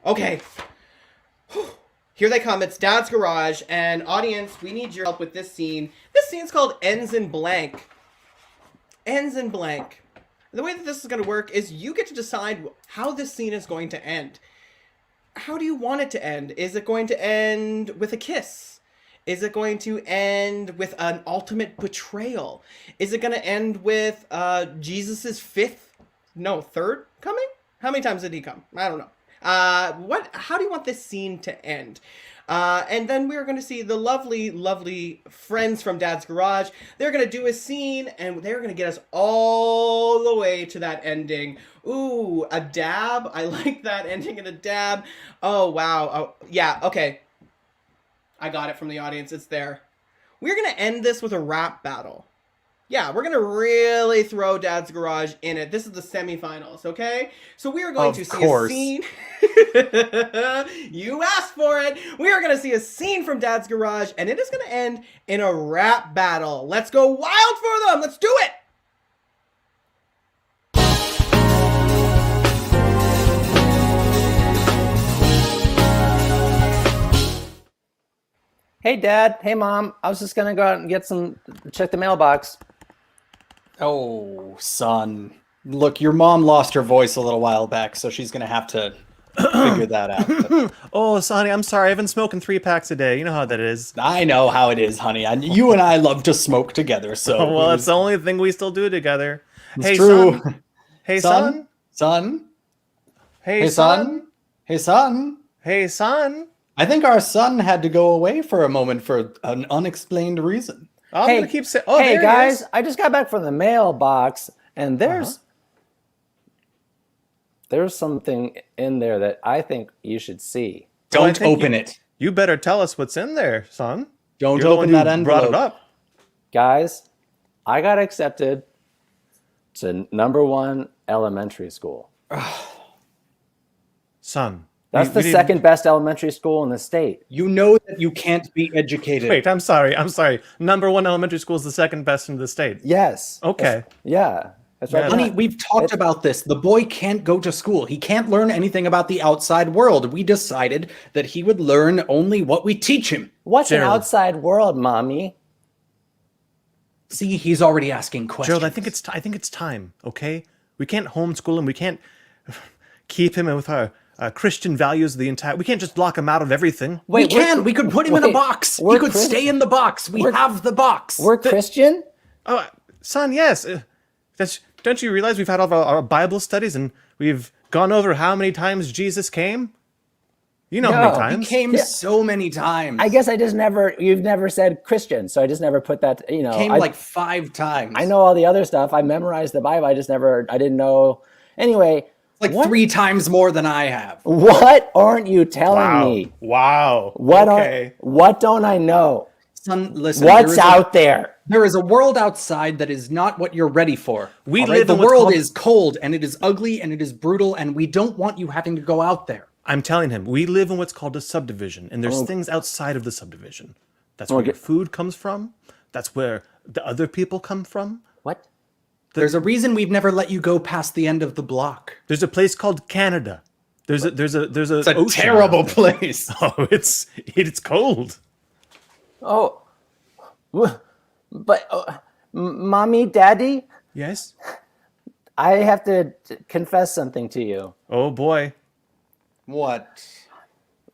Okay. Here they come. It's Dad's Garage, and audience, we need your help with this scene. This scene's called Ends in Blank. Ends in Blank. The way that this is going to work is you get to decide how this scene is going to end. How do you want it to end? Is it going to end with a kiss? Is it going to end with an ultimate betrayal? Is it going to end with Jesus's third coming? How many times did he come? I don't know. How do you want this scene to end? And then we're going to see the lovely, lovely friends from Dad's Garage. They're going to do a scene, and they're going to get us all the way to that ending. Ooh, a dab. I like that ending in a dab. Oh, wow. Oh, yeah, okay. I got it from the audience. It's there. We're going to end this with a rap battle. Yeah, we're going to really throw Dad's Garage in it. This is the semifinals, okay? So we are going to see a scene. You asked for it. We are going to see a scene from Dad's Garage, and it is going to end in a rap battle. Let's go wild for them. Let's do it.
Hey, Dad. Hey, Mom. I was just going to go out and check the mailbox.
Oh, son. Look, your mom lost her voice a little while back, so she's going to have to figure that out.
Oh, Sonny, I'm sorry. I've been smoking 3 packs a day. You know how that is.
I know how it is, honey. And you and I love to smoke together, so
Oh, well, it's the only thing we still do together.
it's
Hey,
true.
son. Hey, son.
Son?
Hey,
Hey,
son.
son? Hey, son?
Hey, son.
I think our son had to go away for a moment for an unexplained reason.
I'm
Hey,
gonna keep saying. Oh,
hey
there
guys,
He is.
I just got back from the mailbox, and there's something in there that I think you should see.
Well, I
Don't
think
open it.
You better tell us what's in there, son.
Don't
You're the
open
one
that
who brought it
envelope.
up.
Guys, I got accepted to #1 elementary school.
Son.
That's the
we
second best elementary school in the state.
You know that you can't be educated.
Wait, I'm sorry. #1 elementary school is the second best in the state.
Yes.
Okay.
Yeah. That's right.
Yeah.
Honey, we've talked about this. The boy can't go to school. He can't learn anything about the outside world. We decided that he would learn only what we teach him.
What's an
Gerald.
outside world, mommy?
See, he's already asking questions.
Gerald, I think it's time. Okay, we can't homeschool him. We can't keep him with our Christian values. We can't just lock him out of everything.
we can. We could put him in a
wait,
box. He
we're
could stay in the box. We have the box.
We're Christian?
Oh, son, yes. Don't you realize we've had all of our Bible studies and we've gone over how many times Jesus came? You know how many
No, he
He
times.
came so many times.
I guess you've never said Christian, so I just never put that,
Came
I,
like 5 times.
I know all the other stuff. I memorized the Bible. I didn't know. Anyway,
Like
what,
3 times more than I have.
what aren't you telling
Wow.
me?
Wow.
What
Okay.
what don't I know?
Son, listen.
What's out there?
There is a world outside that is not what you're ready for.
We
all right?
live
The
in what's
world
called-
is cold and it is ugly and it is brutal and we don't want you having to go out there.
I'm telling him, we live in what's called a subdivision, and there's things outside of the subdivision. That's where
Okay.
your food comes from. That's where the other people come from.
What?
There's a reason we've never let you go past the end of the block.
There's a place called Canada. There's a
It's a
ocean
terrible
out there.
place.
Oh, it's cold.
Oh, but mommy, daddy,
Yes.
I have to confess something to you.
Oh boy.
What?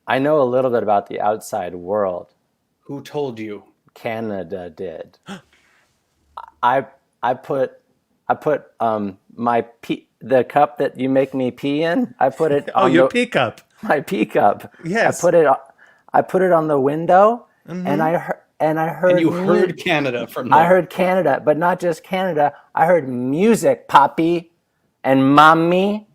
I know a little bit about the outside world.
Who told you?
Canada did. I put my pee, the cup that you make me pee in. I put it
Oh,
on
your
the,
pea cup.
my pee cup.
Yes.
I put it on the window, and I heard
And you heard Canada from there.
I heard Canada, but not just Canada. I heard music, Poppy and Mommy.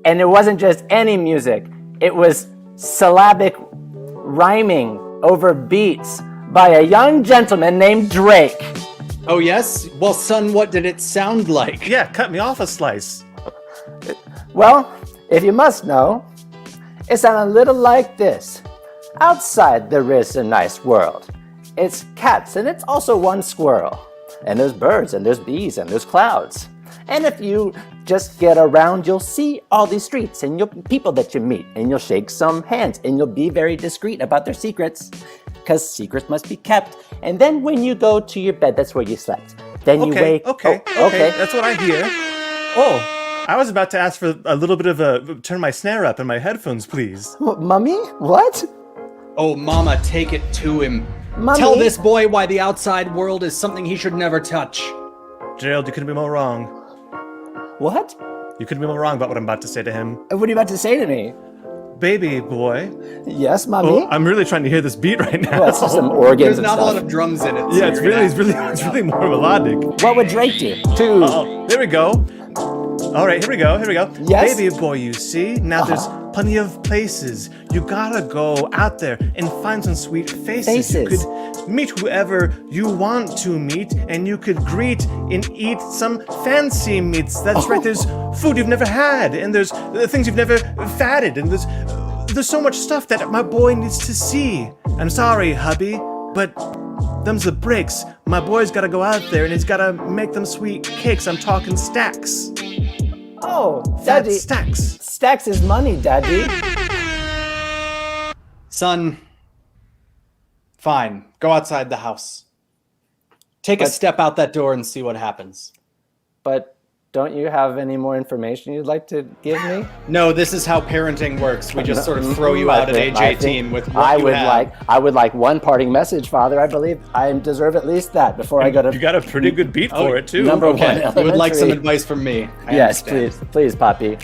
And it wasn't just any music. It was syllabic rhyming over beats by a young gentleman named Drake.
Oh, yes? Well, son, what did it sound like?
Yeah, cut me off a slice.
Well, if you must know, it sounded a little like this. Outside there is a nice world. It's cats and it's also one squirrel. And there's birds and there's bees and there's clouds. And if you just get around, you'll see all these streets and people that you meet, and you'll shake some hands and you'll be very discreet about their secrets, because secrets must be kept. And then when you go to your bed, that's where you slept. Then you wake.
Okay. That's what I hear. Oh, I was about to ask for a little bit of turn my snare up in my headphones, please.
Mummy? What?
Oh, Mama, take it to him.
Mommy?
Tell this boy why the outside world is something he should never touch.
Gerald, you couldn't be more wrong.
What?
You couldn't be more wrong about what I'm about to say to him.
What are you about to say to me?
Baby boy.
Yes, Mommy?
Oh, I'm really trying to hear this beat right now.
Well, it's just some organs
There's
and
not a
stuff.
lot of drums in it. so
Yeah, it's
you're gonna
really,
have
it's
to
really,
figure it
it's really more melodic.
What would Drake do?
Oh, there we go. All right, here we go.
Yes?
Baby boy, you see? Now there's plenty of places. You gotta go out there and find some sweet faces. You
Faces.
could meet whoever you want to meet, and you could greet and eat some fancy meats. That's right, there's food you've never had, and there's things you've never fatted, and there's so much stuff that my boy needs to see. I'm sorry, hubby, but them's the breaks. My boy's gotta go out there and he's gotta make them sweet cakes. I'm talking stacks.
Oh,
Fat
Daddy.
stacks.
Stacks is money, Daddy.
Son, fine. Go outside the house. Take a step out that door and see what happens.
But don't you have any more information you'd like to give me?
No, this is how parenting works. We just sort of throw you out at age 18 with what you have.
I would like one parting message, Father. I believe I deserve at least that before I go to.
You got a pretty good beat for it too.
Number one.
Okay, you would like some
elementary.
advice from me. I
Yes,
understand.
please, Poppy.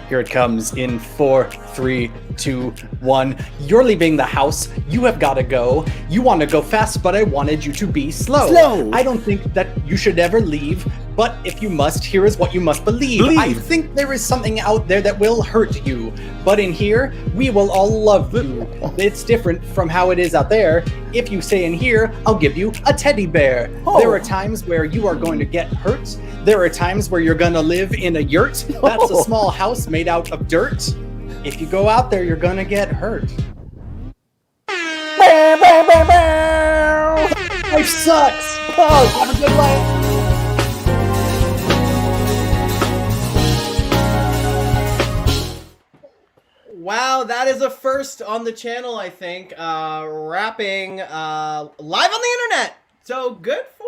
Here it comes in 4, 3, 2, 1. You're leaving the house. You have got to go. You want to go fast, but I wanted you to be slow.
Slow.
I don't think that you should ever leave, but if you must, here is what you must believe. I think there is something out there that will hurt you, but in here, we will all love you. It's different from how it is out there. If you stay in here, I'll give you a teddy bear.
Oh.
There are times where you are going to get hurt. There are times where you're gonna live in a yurt. That's a small house made out of dirt. If you go out there, you're gonna get hurt. Life sucks. Oh, have a good life.
Wow, that is a first on the channel, I think. Rapping live on the internet. So good for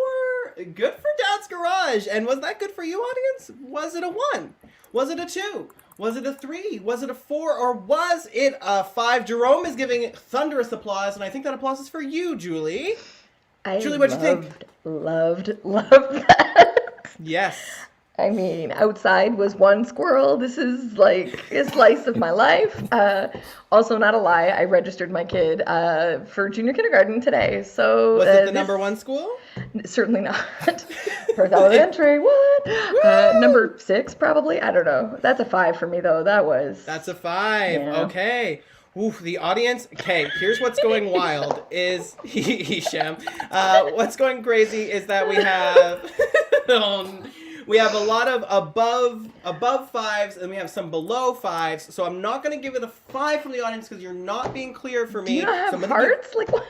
Dad's Garage. And was that good for you, audience? Was it a 1? Was it a 2? Was it a 3? Was it a 4? Or was it a 5? Jerome is giving thunderous applause, and I think that applause is for you, Julie. Julie, what'd you think?
Loved that.
Yes.
I mean, outside was one squirrel. This is like a slice of my life. Also, not a lie, I registered my kid for junior kindergarten today. So
Was it the number 1 school?
Certainly not. First elementary, what? Number 6, probably. I don't know. That's a 5 for me, though.
That's a 5.
Yeah.
Okay. Oof, the audience. Okay, here's what's going wild is Hisham. What's going crazy is that we have we have a lot of above 5s and we have some below 5s. So I'm not going to give it a 5 from the audience because you're not being clear for me.
Do you not have
So
hearts? Like what?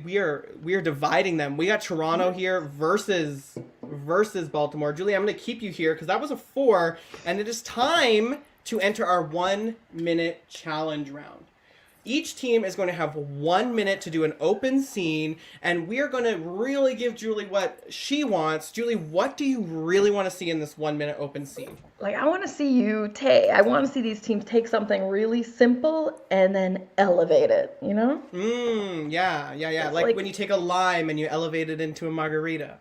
We are dividing them. We got Toronto here versus Baltimore. Julie, I'm going to keep you here because that was a 4, and it is time to enter our 1-minute challenge round. Each team is going to have 1 minute to do an open scene, and we are going to really give Julie what she wants. Julie, what do you really want to see in this 1-minute open scene?
Like, I want to see I want to see these teams take something really simple and then elevate it, you know?
Yeah. Like when you take a lime and you elevate it into a margarita.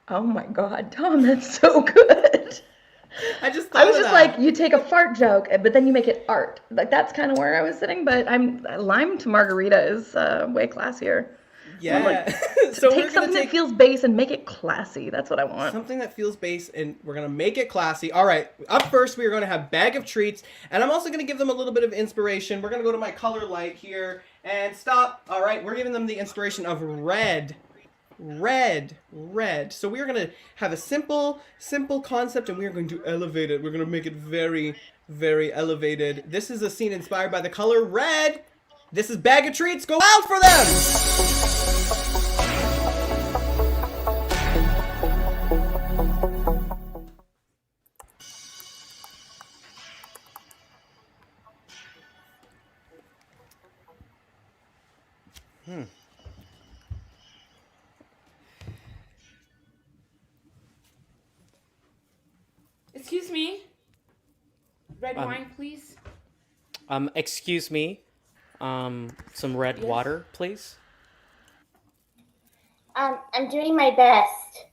Oh my God, Tom, that's so good.
I was
just like, you take a fart joke, but then you make it art. Like, that's kind of where I was sitting, but lime to margarita is way classier.
Yeah.
So take something that feels base and make it classy. That's what I want.
Something that feels base, and we're going to make it classy. All right. Up first, we are going to have Bag of Treats, and I'm also going to give them a little bit of inspiration. We're going to go to my color light here and stop. All right. We're giving them the inspiration of red. So we are going to have a simple concept, and we are going to elevate it. We're going to make it very, very elevated. This is a scene inspired by the color red. This is Bag of Treats. Go out for them!
Excuse me. Red wine, please.
Excuse me. Some red water, please.
I'm doing my best.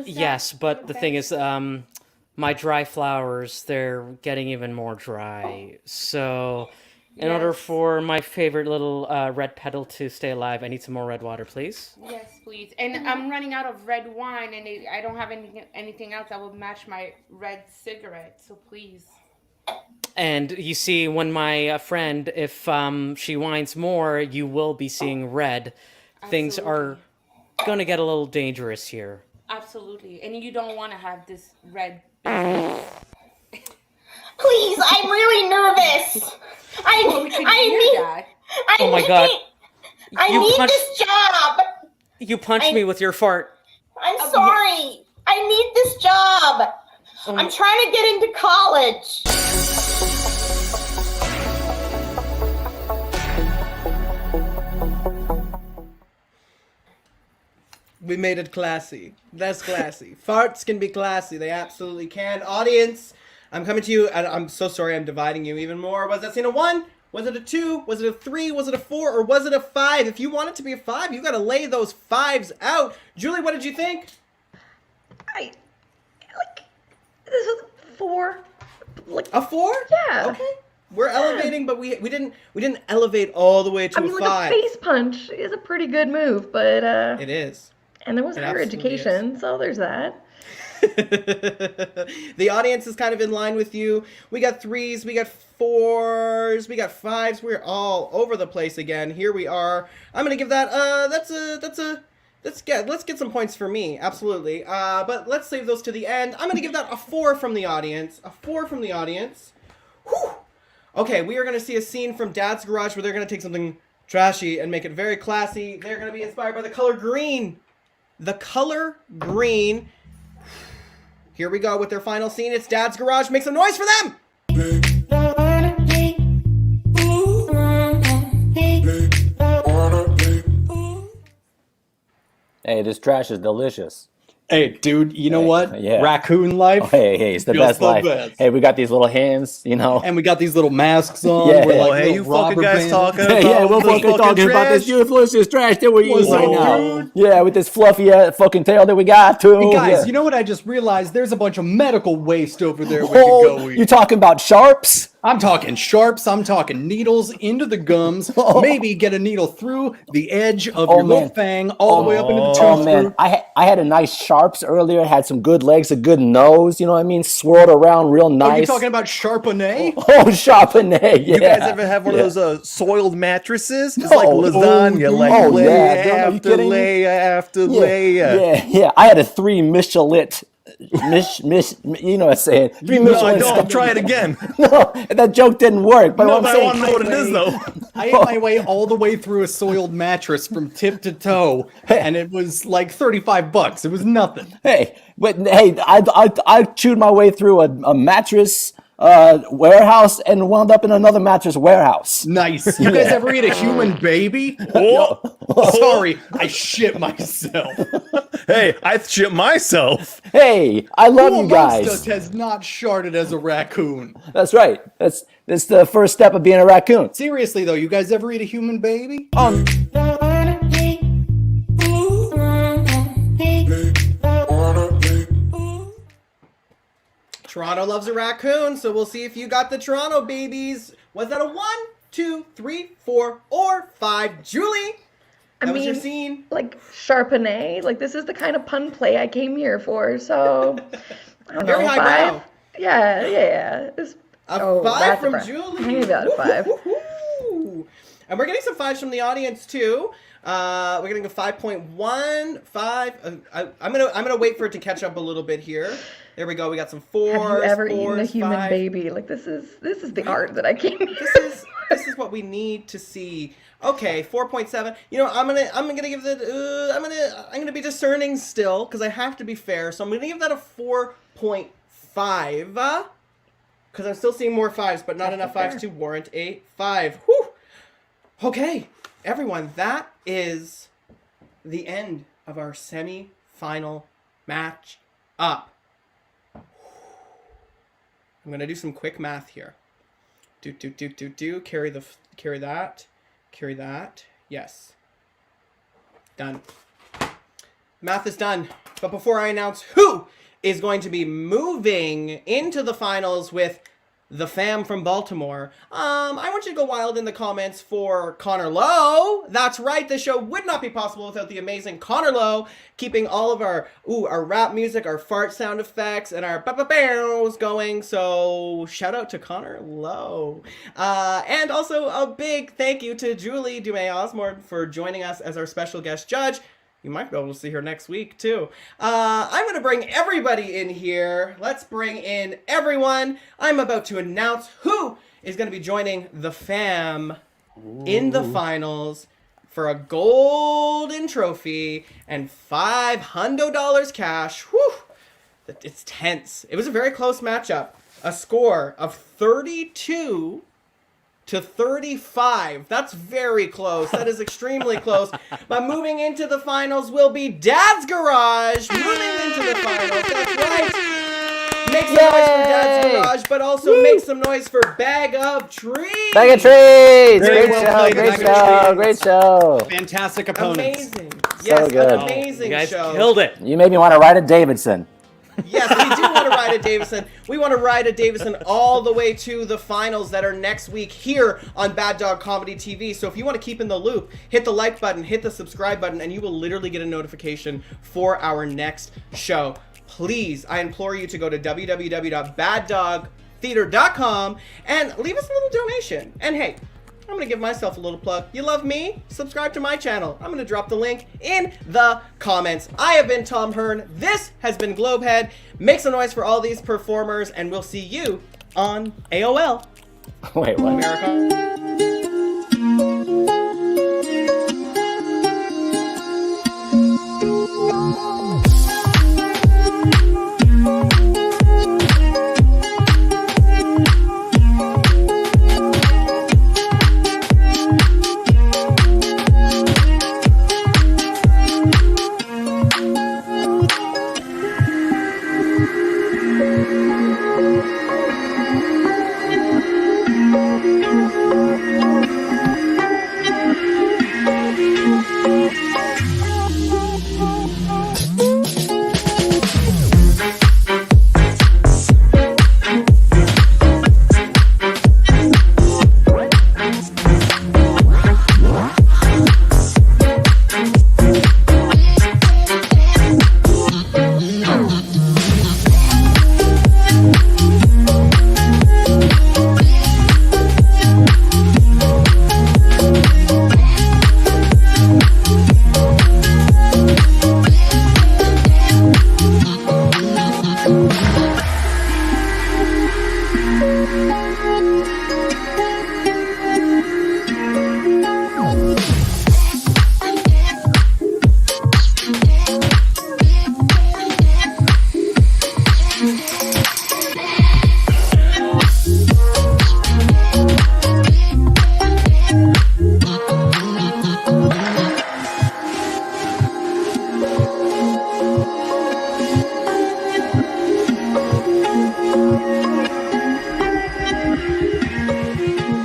Yes, but the thing is, my dry flowers, they're getting even more dry. So, in order for my favorite little red petal to stay alive, I need some more red water, please.
Yes, please. And I'm running out of red wine, and I don't have anything else that will match my red cigarette. So please.
And you see, when my friend, if she whines more, you will be seeing red. Things are gonna get a little dangerous here.
Absolutely. And you don't want to have this red.
Please, I'm really nervous. I need this job.
You punched me with your fart.
I'm sorry. I need this job. I'm trying to get into college.
We made it classy. That's classy. Farts can be classy. They absolutely can. Audience, I'm coming to you, and I'm so sorry I'm dividing you even more. Was that scene a 1? Was it a 2? Was it a 3? Was it a 4? Or was it a 5? If you want it to be a 5, you got to lay those 5s out. Julie, what did you think?
This was 4.
A 4?
Yeah.
Okay. We're elevating, but we didn't elevate all the way to a 5.
Like a face punch is a pretty good move, but
it is.
And there was
It
higher
absolutely
education, so there's that.
The audience is kind of in line with you. We got 3s, we got 4s, we got 5s. We're all over the place again. Here we are. I'm gonna give that. Let's get some points for me. Absolutely. But let's save those to the end. I'm gonna give that a 4 from the audience. A 4 from the audience. Whew. Okay, we are gonna see a scene from Dad's Garage where they're gonna take something trashy and make it very classy. They're gonna be inspired by the color green. The color green. Here we go with their final scene. It's Dad's Garage. Make some noise for them!
Hey, this trash is delicious.
Hey, dude, you know what?
Yeah.
Raccoon life.
Oh, hey, it's the
feels
best
the
life.
best.
Hey, we got these little hands, you know.
And we got these little masks on.
Yeah.
We're
Oh,
like
hey, you
little
fucking
robber
guys
bands.
talking about
Yeah, we're
the
fucking talking about
trash?
this delicious trash that we're using right now.
Dude.
Yeah, with this fluffy fucking tail that we got too.
Hey guys,
Yeah.
you know what I just realized? There's a bunch of medical waste over there we
Oh,
could go eat.
you talking about sharps?
I'm talking sharps, I'm talking needles into the gums, maybe get a needle through the edge of your little
man.
fang all the way up into the tooth.
Oh man, I had a nice sharps earlier. It had some good legs, a good nose. You know what I mean? Swirled around real nice.
Are you talking about Chardonnay?
Oh, Chardonnay, yeah.
You guys ever have one of those soiled mattresses? It's like
No.
lasagna, like
Oh,
layer
yeah. Don't- are you
after
kidding me?
layer after
Yeah,
layer.
yeah. I had a 3 Michelin. You know what I'm saying? 3
No, I
Michelin.
don't. Try it again.
No, that joke didn't work. But
No,
what
but
I'm
I
saying,
want to know what it is, though.
I ate my way all the way through a soiled mattress from tip to toe, and it was like $35. It was nothing.
hey, I chewed my way through a mattress warehouse and wound up in another mattress warehouse.
Nice. You guys ever eat a human baby?
Oh,
Sorry, I shit myself.
hey, I shit myself.
Hey, I love
Who
you
amongst
guys.
us has not sharted as a raccoon?
That's right. That's the first step of being a raccoon.
Seriously though, you guys ever eat a human baby?
Toronto loves a raccoon, so we'll see if you got the Toronto babies. Was that a 1, 2, 3, 4, or 5? Julie, that was your scene.
Like Chardonnay, like this is the kind of pun play I came here for. So I don't
Very
know,
highbrow.
5. Yeah. It's,
A
oh,
5
that's
from
a
Julie.
I gave that a 5.
Woo-hoo-hoo. And we're getting some 5s from the audience too. We're getting a 5.1, 5. I'm gonna wait for it to catch up a little bit here. There we go. We got some 4s.
Have you ever eaten a
4s,
human
5.
baby? Like this is the art that I came here.
This is what we need to see. Okay, 4.7. You know, I'm gonna give that. I'm gonna be discerning still because I have to be fair. So I'm gonna give that a 4.5. Because I'm still seeing more 5s, but not enough 5s to warrant a 5. Whew. Okay, everyone, that is the end of our semi-final match up. I'm gonna do some quick math here. Carry that. Yes. Done. Math is done. But before I announce who is going to be moving into the finals with the fam from Baltimore, I want you to go wild in the comments for Connor Lowe. That's right, this show would not be possible without the amazing Connor Lowe, keeping all of our rap music, our fart sound effects, and our ba-ba-bows going. So shout out to Connor Lowe. And also a big thank you to Julie Dumais-Osborne for joining us as our special guest judge. You might be able to see her next week, too. I'm going to bring everybody in here. Let's bring in everyone. I'm about to announce who is going to be joining the fam in the finals for a golden trophy and $500 cash. Whew! It's tense. It was a very close matchup. A score of 32 to 35. That's very close. That is extremely close. But moving into the finals will be Dad's Garage. Moving into the finals. That's right. Make some noise for Dad's Garage, but also make some noise for Bag of Treats.
Bag of Treats!
Very
Great
well
show,
played,
great
Bag of
show, great show.
Fantastic opponents.
Amazing. Yes,
good.
an amazing
You guys
show.
killed it.
You made me want to ride a Davidson.
Yes, we do want to ride a Davison. We want to ride a Davison all the way to the finals that are next week here on Bad Dog Comedy TV. So if you want to keep in the loop, hit the like button, hit the subscribe button, and you will literally get a notification for our next show. Please, I implore you to go to www.baddogtheater.com and leave us a little donation. And hey, I'm going to give myself a little plug. You love me? Subscribe to my channel. I'm going to drop the link in the comments. I have been Tom Hearn. This has been Globehead. Make some noise for all these performers, and we'll see you on AOL.
Wait, what?
America.